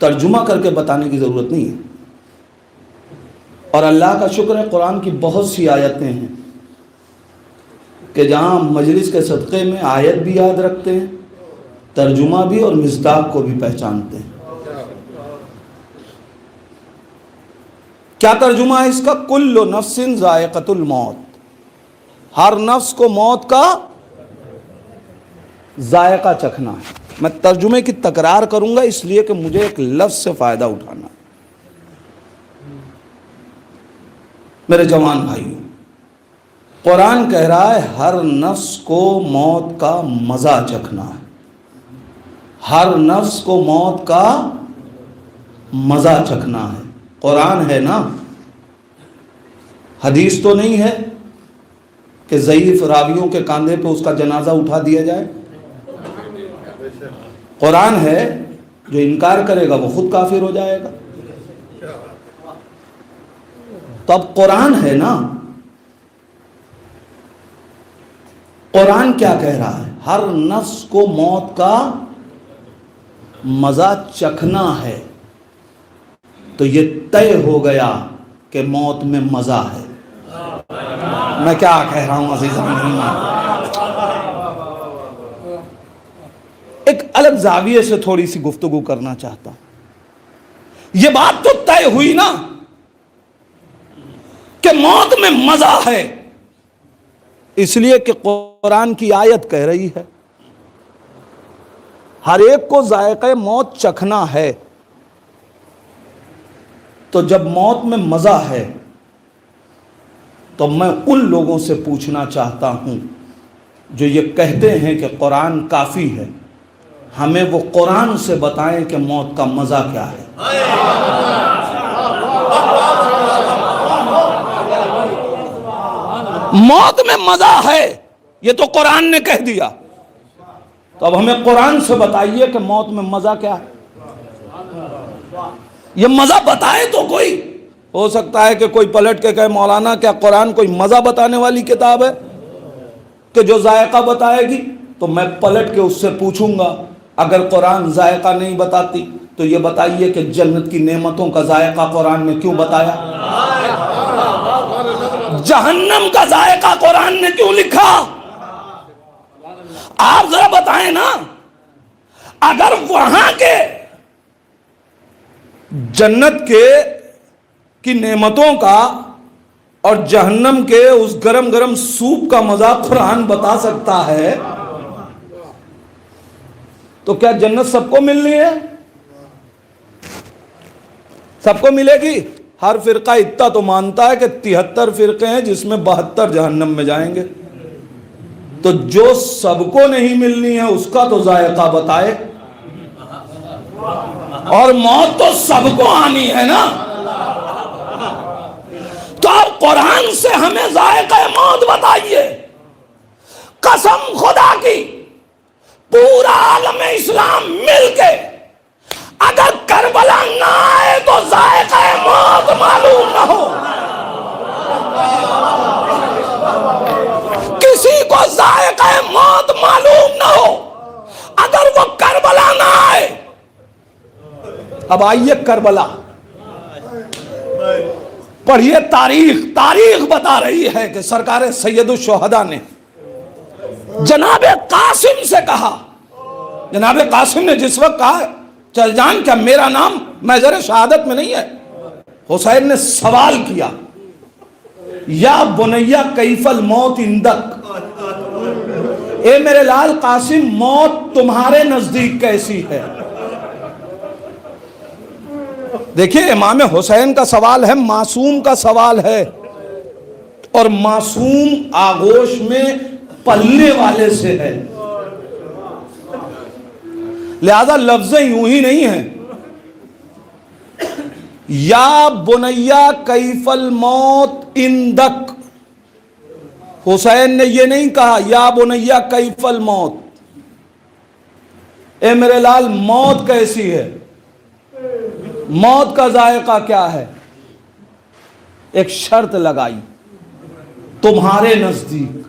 ترجمہ کر کے بتانے کی ضرورت نہیں ہے، اور اللہ کا شکر ہے قرآن کی بہت سی آیتیں ہیں کہ جہاں مجلس کے صدقے میں آیت بھی یاد رکھتے ہیں، ترجمہ بھی، اور مصداق کو بھی پہچانتے ہیں۔ کیا ترجمہ ہے اس کا؟ کل نفس ذائقۃ الموت، ہر نفس کو موت کا ذائقہ چکھنا ہے۔ میں ترجمے کی تکرار کروں گا اس لیے کہ مجھے ایک لفظ سے فائدہ اٹھانا ہے۔ میرے جوان بھائیوں، قرآن کہہ رہا ہے ہر نفس کو موت کا مزہ چکھنا ہے، ہر نفس کو موت کا مزہ چکھنا ہے۔ قرآن ہے نا، حدیث تو نہیں ہے کہ ضعیف راویوں کے کاندھے پہ اس کا جنازہ اٹھا دیا جائے۔ قرآن ہے، جو انکار کرے گا وہ خود کافر ہو جائے گا۔ تو اب قرآن ہے نا، قرآن کیا کہہ رہا ہے؟ ہر نفس کو موت کا مزہ چکھنا ہے، تو یہ طے ہو گیا کہ موت میں مزہ ہے۔ میں کیا کہہ رہا ہوں عزیزان، ایک الگ زاویے سے تھوڑی سی گفتگو کرنا چاہتا ہوں۔ یہ بات تو طے ہوئی نا کہ موت میں مزہ ہے، اس لیے کہ قرآن کی آیت کہہ رہی ہے ہر ایک کو ذائقہ موت چکھنا ہے. تو جب موت میں مزہ ہے تو میں ان لوگوں سے پوچھنا چاہتا ہوں جو یہ کہتے ہیں کہ قرآن کافی ہے، ہمیں وہ قرآن سے بتائیں کہ موت کا مزہ کیا ہے. موت میں مزہ ہے یہ تو قرآن نے کہہ دیا، تو اب ہمیں قرآن سے بتائیے کہ موت میں مزہ کیا ہے. یہ مزہ بتائے تو کوئی. ہو سکتا ہے کہ کوئی پلٹ کے کہے مولانا کیا قرآن کوئی مزہ بتانے والی کتاب ہے کہ جو ذائقہ بتائے گی؟ تو میں پلٹ کے اس سے پوچھوں گا اگر قرآن ذائقہ نہیں بتاتی تو یہ بتائیے کہ جنت کی نعمتوں کا ذائقہ قرآن نے کیوں بتایا؟ جہنم کا ذائقہ قرآن نے کیوں لکھا؟ آپ ذرا بتائیں نا. اگر وہاں کے جنت کی نعمتوں کا اور جہنم کے اس گرم گرم سوپ کا مزہ قرآن بتا سکتا ہے تو کیا جنت سب کو ملنی ہے؟ سب کو ملے گی؟ ہر فرقہ اتنا تو مانتا ہے کہ 73 فرقے ہیں جس میں 72 جہنم میں جائیں گے. تو جو سب کو نہیں ملنی ہے اس کا تو ذائقہ بتائے. اور موت تو سب کو آنی ہے نا. تو آپ قرآن سے ہمیں ذائقہ موت بتائیے. قسم خدا کی پورا عالم اسلام مل کے اگر کربلا نہ آئے تو ذائقہ موت معلوم نہ ہو. کسی کو ذائقہ موت معلوم نہ ہو اگر وہ کربلا نہ آئے. اب آئیے کربلا پڑھیے. تاریخ بتا رہی ہے کہ سرکار سید الشہداء نے جناب قاسم سے کہا. جناب قاسم نے جس وقت کہا چل جان کیا میرا نام محضر شہادت میں نہیں ہے، حسین نے سوال کیا یا بنیا کیف الموت عندک، اے میرے لال قاسم موت تمہارے نزدیک کیسی ہے؟ دیکھیے امام حسین کا سوال ہے، معصوم کا سوال ہے، اور معصوم آغوش میں پلنے والے سے ہے، لہذا لفظیں یوں ہی نہیں ہیں. یا بنیا کیف الموت عندک، حسین نے یہ نہیں کہا یا بنیا کیف الموت، اے میرے لال موت کیسی ہے، موت کا ذائقہ کیا ہے. ایک شرط لگائی تمہارے نزدیک.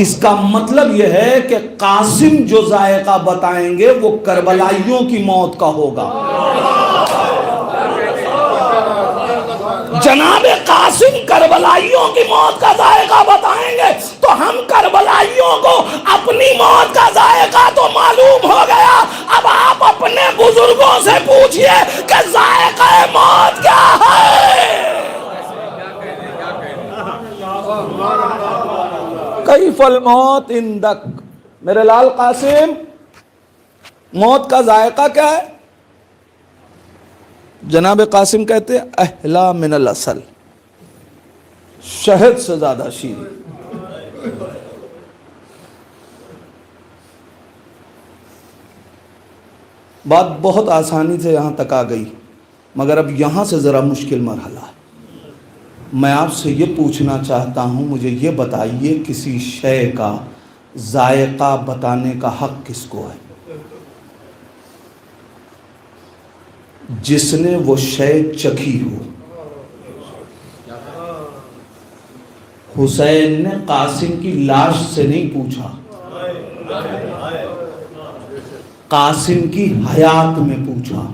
اس کا مطلب یہ ہے کہ قاسم جو ذائقہ بتائیں گے وہ کربلائیوں کی موت کا ہوگا. جناب قاسم کربلائیوں کی موت کا ذائقہ بتائیں گے تو ہم کربلائیوں کو اپنی موت کا ذائقہ تو معلوم ہو گیا. اب آپ اپنے بزرگوں سے پوچھئے کہ ذائقہ موت کیا ہے. کیف الموت عندک، میرے لال قاسم موت کا ذائقہ کیا ہے؟ جناب قاسم کہتے ہیں احلا من العسل، شہد سے زیادہ شیریں. بات بہت آسانی سے یہاں تک آ گئی، مگر اب یہاں سے ذرا مشکل مرحلہ ہے. میں آپ سے یہ پوچھنا چاہتا ہوں، مجھے یہ بتائیے کسی شے کا ذائقہ بتانے کا حق کس کو ہے؟ جس نے وہ شے چکھی ہو. حسین نے قاسم کی لاش سے نہیں پوچھا، قاسم کی حیات میں پوچھا.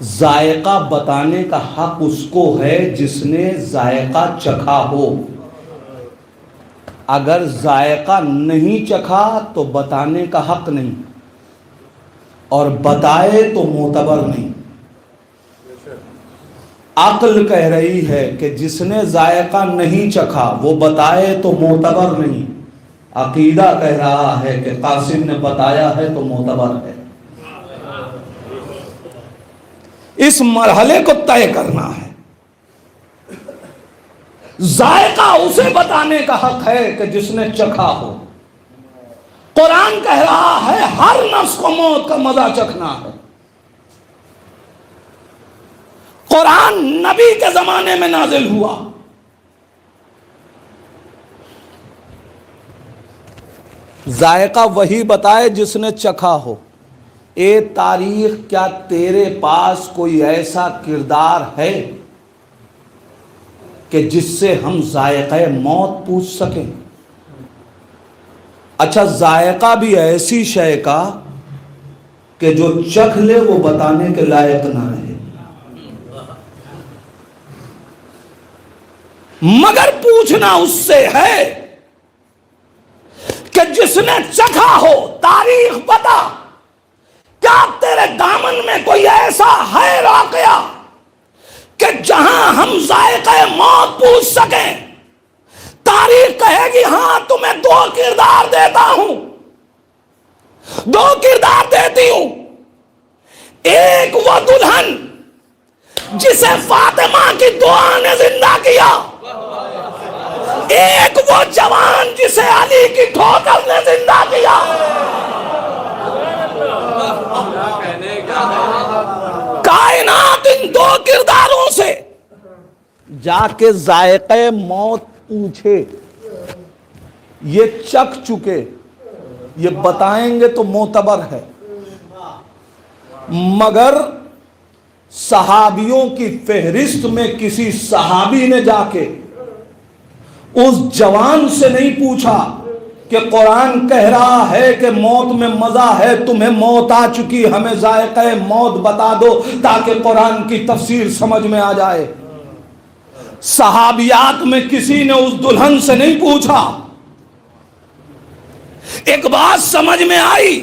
ذائقہ بتانے کا حق اس کو ہے جس نے ذائقہ چکھا ہو. اگر ذائقہ نہیں چکھا تو بتانے کا حق نہیں، اور بتائے تو معتبر نہیں. عقل کہہ رہی ہے کہ جس نے ذائقہ نہیں چکھا وہ بتائے تو معتبر نہیں، عقیدہ کہہ رہا ہے کہ قاسم نے بتایا ہے تو معتبر ہے. اس مرحلے کو طے کرنا ہے. ذائقہ اسے بتانے کا حق ہے کہ جس نے چکھا ہو. قرآن کہہ رہا ہے ہر نفس کو موت کا مزہ چکھنا ہے. قرآن نبی کے زمانے میں نازل ہوا. ذائقہ وہی بتائے جس نے چکھا ہو. اے تاریخ، کیا تیرے پاس کوئی ایسا کردار ہے کہ جس سے ہم ذائقہ موت پوچھ سکیں؟ اچھا، ذائقہ بھی ایسی شے کا کہ جو چکھ لے وہ بتانے کے لائق نہ رہے. مگر پوچھنا اس سے ہے کہ جس نے چکھا ہو. تاریخ بتا، کیا تیرے دامن میں کوئی ایسا ہے واقعہ کہ جہاں ہم ذائقہ موت پوچھ سکیں؟ تاریخ کہے گی ہاں تمہیں 2 کردار دیتا ہوں، 2 کردار دیتی ہوں. ایک وہ دلہن جسے فاطمہ کی دعا نے زندہ کیا، ایک وہ جوان جسے علی کی ٹھوکر نے زندہ کیا. کائنات ان 2 کرداروں سے جا کے ذائقہ موت پوچھے. یہ چکھ چکے، یہ بتائیں گے تو معتبر ہے. مگر صحابیوں کی فہرست میں کسی صحابی نے جا کے اس جوان سے نہیں پوچھا کہ قرآن کہہ رہا ہے کہ موت میں مزہ ہے، تمہیں موت آ چکی، ہمیں ذائقہ موت بتا دو تاکہ قرآن کی تفسیر سمجھ میں آ جائے. صحابیات میں کسی نے اس دلہن سے نہیں پوچھا. ایک بات سمجھ میں آئی،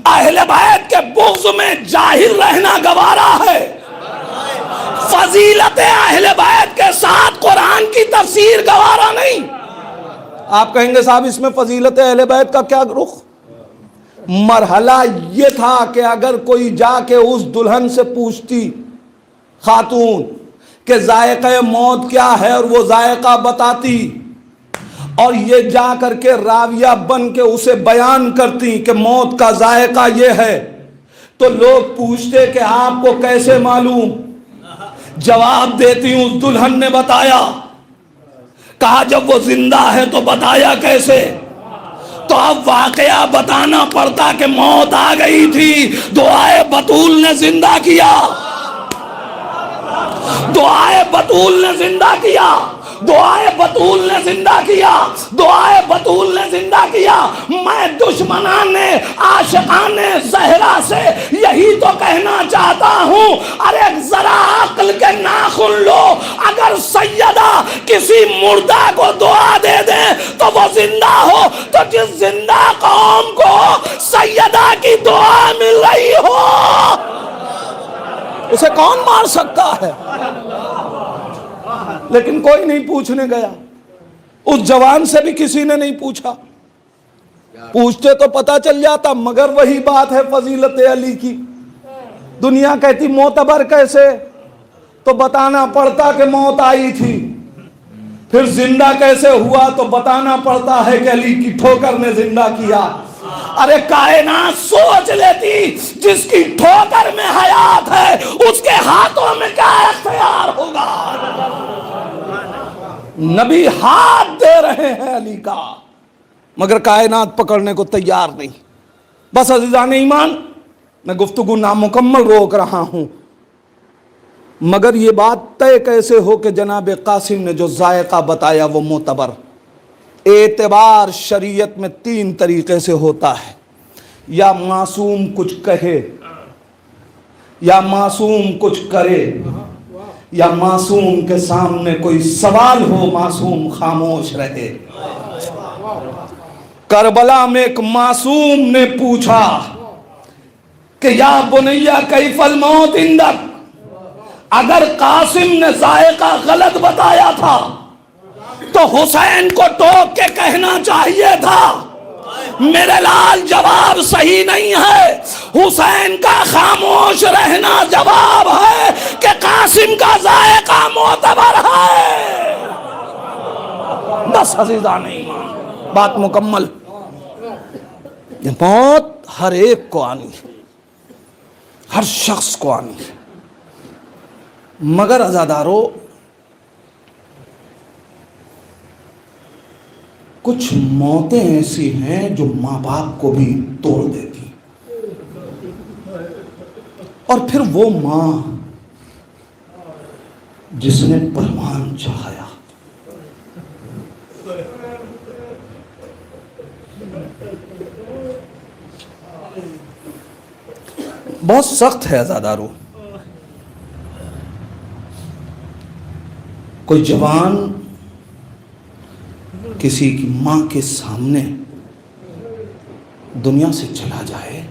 اہل بیت کے بغض میں جاہل رہنا گوارا ہے. فضیلت اہل بیت کے ساتھ قرآن کی تفسیر گوارا نہیں. آپ کہیں گے صاحب اس میں فضیلت اہل بیت کا کیا رخ؟ مرحلہ یہ تھا کہ اگر کوئی جا کے اس دلہن سے پوچھتی خاتون کہ ذائقہ موت کیا ہے اور وہ ذائقہ بتاتی، اور یہ جا کر کے راویہ بن کے اسے بیان کرتی کہ موت کا ذائقہ یہ ہے، تو لوگ پوچھتے کہ آپ کو کیسے معلوم؟ جواب دیتی ہوں اس دلہن نے بتایا. کہا جب وہ زندہ ہے تو بتایا کیسے؟ تو اب واقعہ بتانا پڑتا کہ موت آ گئی تھی، دعائے بطول نے زندہ کیا، دعائے بطول نے زندہ کیا، دعائے بطول نے زندہ کیا، دعائے بطول نے زندہ کیا. میں دشمنان عاشقان زہرا سے یہی تو کہنا چاہتا ہوں، ارے ذرا عقل کے ناخن لو. اگر سیدہ کسی مردہ کو دعا دے دے تو وہ زندہ ہو، تو جس زندہ قوم کو سیدہ کی دعا مل رہی ہو اسے کون مار سکتا ہے؟ لیکن کوئی نہیں پوچھنے گیا. اس جوان سے بھی کسی نے نہیں پوچھا. پوچھتے تو پتا چل جاتا. مگر وہی بات ہے فضیلت علی کی. دنیا کہتی معتبر کیسے؟ تو بتانا پڑتا کہ موت آئی تھی. پھر زندہ کیسے ہوا؟ تو بتانا پڑتا ہے کہ علی کی ٹھوکر نے زندہ کیا. ارے کائنات سوچ لیتی جس کی ٹھوکر میں حیات ہے اس کے ہاتھوں میں کیا اختیار ہوگا. نبی ہاتھ دے رہے ہیں علی کا، مگر کائنات پکڑنے کو تیار نہیں. بس عزیزان ایمان، میں گفتگو نامکمل روک رہا ہوں، مگر یہ بات طے کیسے ہو کہ جناب قاسم نے جو ذائقہ بتایا وہ معتبر. اعتبار شریعت میں 3 طریقے سے ہوتا ہے. یا معصوم کچھ کہے، یا معصوم کچھ کرے، یا معصوم کے سامنے کوئی سوال ہو معصوم خاموش رہے. کربلا میں ایک معصوم نے پوچھا کہ یا بنیا کیف الموت عندک. اگر قاسم نے ذائقہ غلط بتایا تھا تو حسین کو ٹوک کے کہنا چاہیے تھا میرے لال جواب صحیح نہیں ہے، حسین کا خاموش رہنا جواب ہے کہ قاسم کا ذائقہ معتبر ہے۔ بس عزیزان ایمان، بات مکمل۔ یہ موت ہر ایک کو آنی ہے، ہر شخص کو آنی ہے، مگر عزادارو کچھ موتیں ایسی ہیں جو ماں باپ کو بھی توڑ دیتی، اور پھر وہ ماں جس نے پروان چڑھایا، بہت سخت ہے عزادارو۔ کوئی جوان کسی کی ماں کے سامنے دنیا سے چلا جائے،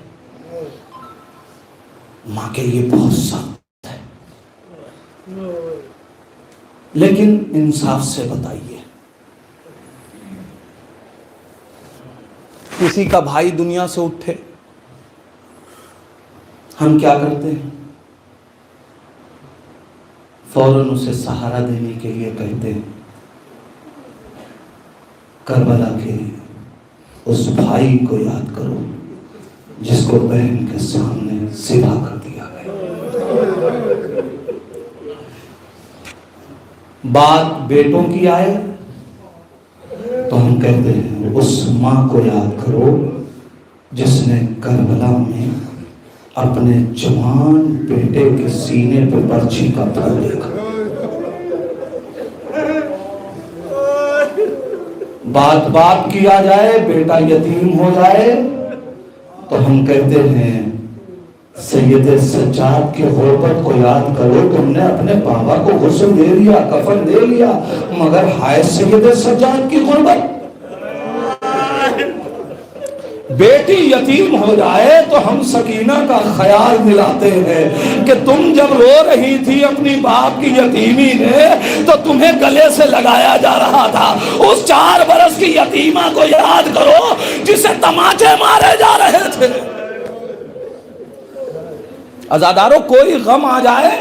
ماں کے لیے بہت سخت ہے، لیکن انصاف سے بتائیے، کسی کا بھائی دنیا سے اٹھے، ہم کیا کرتے ہیں؟ فوراً اسے سہارا دینے کے لیے کہتے ہیں کربلا کے اس بھائی کو یاد کرو جس کو بہن کے سامنے ذبح کر دیا گیا۔ بات بیٹوں کی آئے تو ہم کہتے ہیں اس ماں کو یاد کرو جس نے کربلا میں اپنے جوان بیٹے کے سینے پہ پرچی کا پھل دیکھا۔ بات باپ کی آ جائے، بیٹا یتیم ہو جائے تو ہم کہتے ہیں سید سجاد کی غربت کو یاد کرو، تم نے اپنے بابا کو غسل دے لیا، کفن دے لیا، مگر ہائے سید سجاد کی غربت۔ بیٹی یتیم ہو جائے تو ہم سکینہ کا خیال دلاتے ہیں کہ تم جب رو رہی تھی اپنی باپ کی یتیمی نے تو تمہیں گلے سے لگایا جا رہا تھا، اس 4 برس کی یتیمہ کو یاد کرو جسے تماچے مارے جا رہے تھے۔ عزادارو کوئی غم آ جائے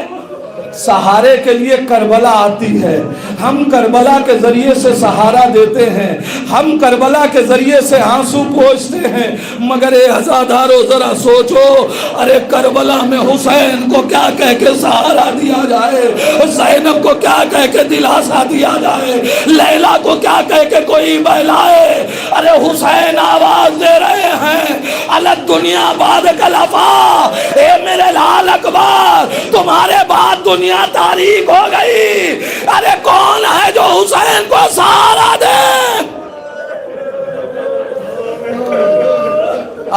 سہارے کے لیے کربلا آتی ہے، ہم کربلا کے ذریعے سے سہارا دیتے ہیں، ہم کربلا کے ذریعے سے آنسو پوچھتے ہیں، مگر اے عزادارو ذرا سوچو، ارے کربلا میں حسین کو کیا کہہ کے سہارا دیا جائے، زینب کو کیا کہہ کے دلاسا دیا جائے، لیلا کو کیا کہہ کے کوئی بہلائے۔ ارے حسین آواز دے رہے ہیں الگ دنیا بعد کلفا، اے میرے لال اکبر تمہارے بعد دنیا تاریخ ہو گئی، ارے کون ہے جو حسین کو سہارا دے؟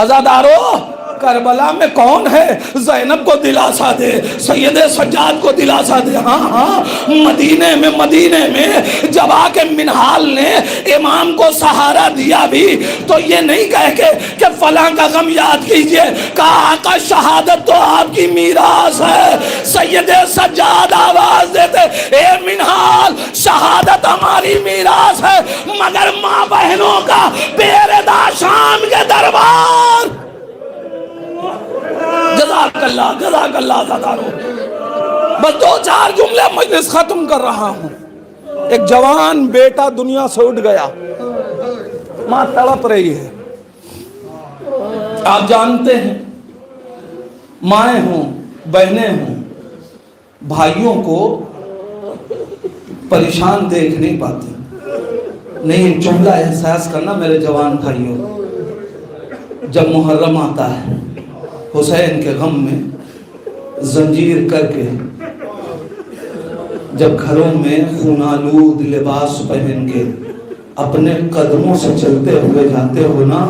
عزادارو کربلا میں کون ہے زینب کو دلاسا دے، سید سجاد کو دلاسا دے؟ ہاں مدینے میں جب آ کے منہال نے امام کو سہارا دیا بھی تو یہ نہیں کہہ کے کہ فلاں کا غم یاد کیجئے، کہا آقا شہادت تو آپ کی میراث ہے۔ سید سجاد آواز دیتے اے منہال شہادت ہماری میراث ہے، مگر ماں بہنوں کا پیردہ شام کے دربار۔ جزاک اللہ عزادارو، بس 2-4 جملے مجلس ختم کر رہا ہوں۔ ایک جوان بیٹا دنیا سے اٹھ گیا، ماں تڑپ رہی ہے۔ آپ جانتے ہیں مائیں ہوں، بہنیں ہوں، بھائیوں کو پریشان دیکھ نہیں پاتی۔ نہیں، جملہ احساس کرنا میرے جوان بھائیوں، جب محرم آتا ہے حسین کے غم میں زنجیر کر کے جب گھروں میں خونالود لباس پہن کے اپنے قدموں سے چلتے ہوئے جاتے ہو نا،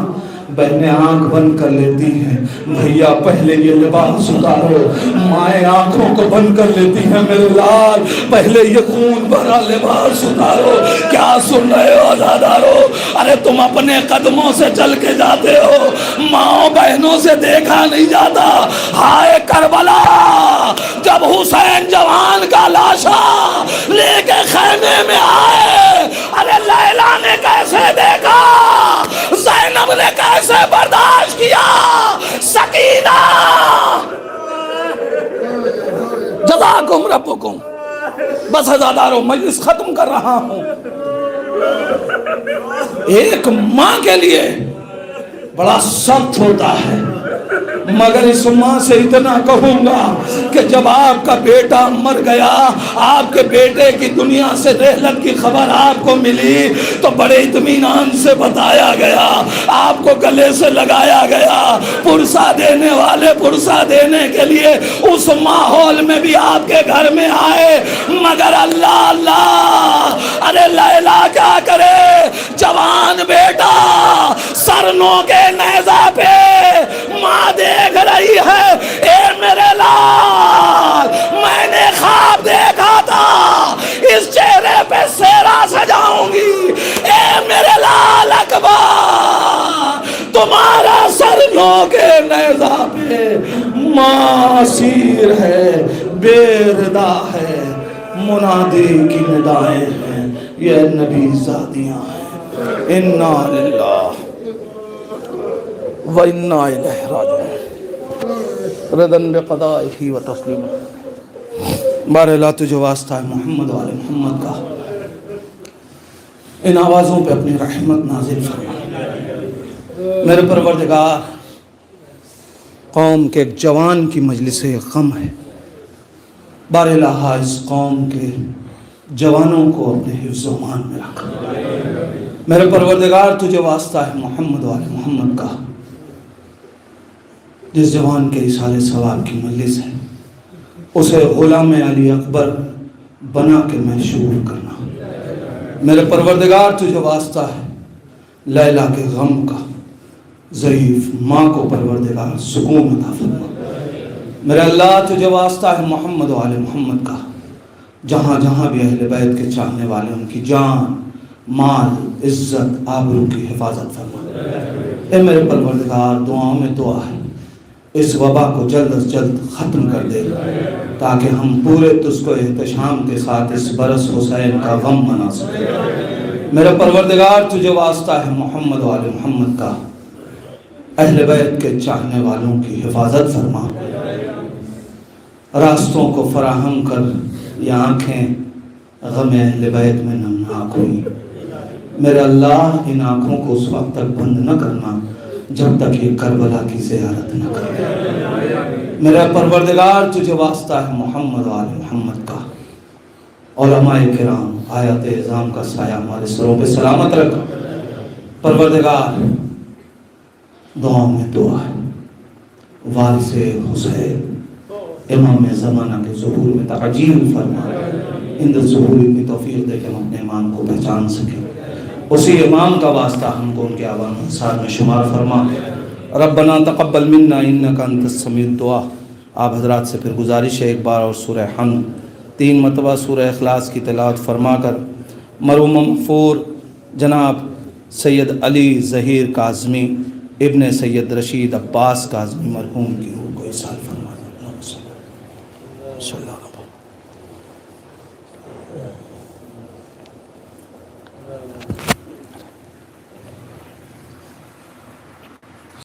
بہنیں آنکھ بند کر لیتی ہیں، بھیا پہلے یہ لباس اتارو، مائیں آنکھوں کو بند کر لیتی ہیں، میرے لال پہلے یہ خون بھرا لباس اتارو۔ کیا سن رہے ہو عزادارو؟ ارے تم اپنے قدموں سے چل کے جاتے ہو، ماں بہنوں سے دیکھا نہیں جاتا۔ ہائے کربلا، جب حسین جوان کا لاشا لے کے خیمے میں آئے، ارے کیسے برداشت کیا؟ سکینہ جزاکم ربکم. بس ازادارو مجلس ختم کر رہا ہوں. ایک ماں کے لیے بڑا سخت ہوتا ہے، مگر اس ماں سے اتنا کہوں گا کہ جب آپ کا بیٹا مر گیا، آپ کے بیٹے کی دنیا سے رحلت کی خبر آپ کو ملی تو بڑے اطمینان سے بتایا گیا، آپ کو گلے سے لگایا گیا، پرسہ دینے والے پرسہ دینے کے لیے اس ماحول میں بھی آپ کے گھر میں آئے، مگر اللہ ارے لیلا کیا کرے، جوان بیٹا سر نوکے نیزہ پہ، ماں دیکھ رہی ہے، اے میرے لال میں نے خواب دیکھا تھا اس چہرے پہ سیرا سجاؤں گی، اے میرے لال اکبر تمہارا سر نوکے نیزہ پہ، ماں اسیر ہے، بے ردا ہے، منادی کی ندائیں ہیں، یہ نبی زادیاں ہیں. انا للہ وَإِنَّا إِلَيْهِ رَاجِعُونَ. رضاً بقضائه وتسلیما. بارے تجھے واسطہ ہے محمد والے محمد کا، ان آوازوں پہ اپنی رحمت نازل فرما. میرے پروردگار، قوم کے ایک جوان کی مجلس غم ہے، بارے الہ اس قوم کے جوانوں کو اپنے حفظ و امان میں رکھ. میرے پروردگار تجھے واسطہ ہے محمد والے محمد کا، جس جوان کے اصحار ثواب کی مجلس ہے اسے غلام علی اکبر بنا کے مشہور کرنا. میرے پروردگار تجھے واسطہ ہے لیلا کے غم کا، ضعیف ماں کو پروردگار سکون عطا فرما. میرے اللہ تجھے واسطہ ہے محمد والے محمد کا، جہاں جہاں بھی اہل بیت کے چاہنے والے ان کی جان مال عزت آبرو کی حفاظت فرما. اے میرے پروردگار دعاؤں میں دعا ہے اس وبا کو جلد از جلد ختم کر دے تاکہ ہم پورے تجھ کو احتشام کے ساتھ اس برس حسین کا غم منا سکیں. میرے پروردگار تجھے واسطہ ہے محمد والے محمد کا، اہل بیت کے چاہنے والوں کی حفاظت فرما. راستوں کو فراہم کر، یہ آنکھیں غم اہل بیت میں نمناک ہوئی. میرے اللہ ان آنکھوں کو اس وقت تک بند نہ کرنا جب تک یہ کربلا کی زیارت نہ کرے. میرا پروردگار تجھے واسطہ ہے محمد والے محمد کا، علماء کرام آیات اعظام کا سایہ ہمارے سروں پہ سلامت رکھ. پروردگار دعاؤں میں دعا ہے وارث حسین امام زمانہ کے ظہور میں تعجیل فرما. اندر ظہور اتنی توفیق دے کہ ہم اپنے امام کو پہچان سکیں. اسی امام کا واسطہ ہم کو ان کے عوام انصار میں شمار فرما. ربنا تقبل منا انکا انت السمیع الدعا. آپ حضرات سے پھر گزارش ہے ایک بار اور سورہ حمد 3 مرتبہ سورہ اخلاص کی تلاوت فرما کر مرحوم مغفور جناب سید علی ظہیر کاظمی ابن سید رشید عباس کاظمی مرحوم کی روح کو ایصال فرما.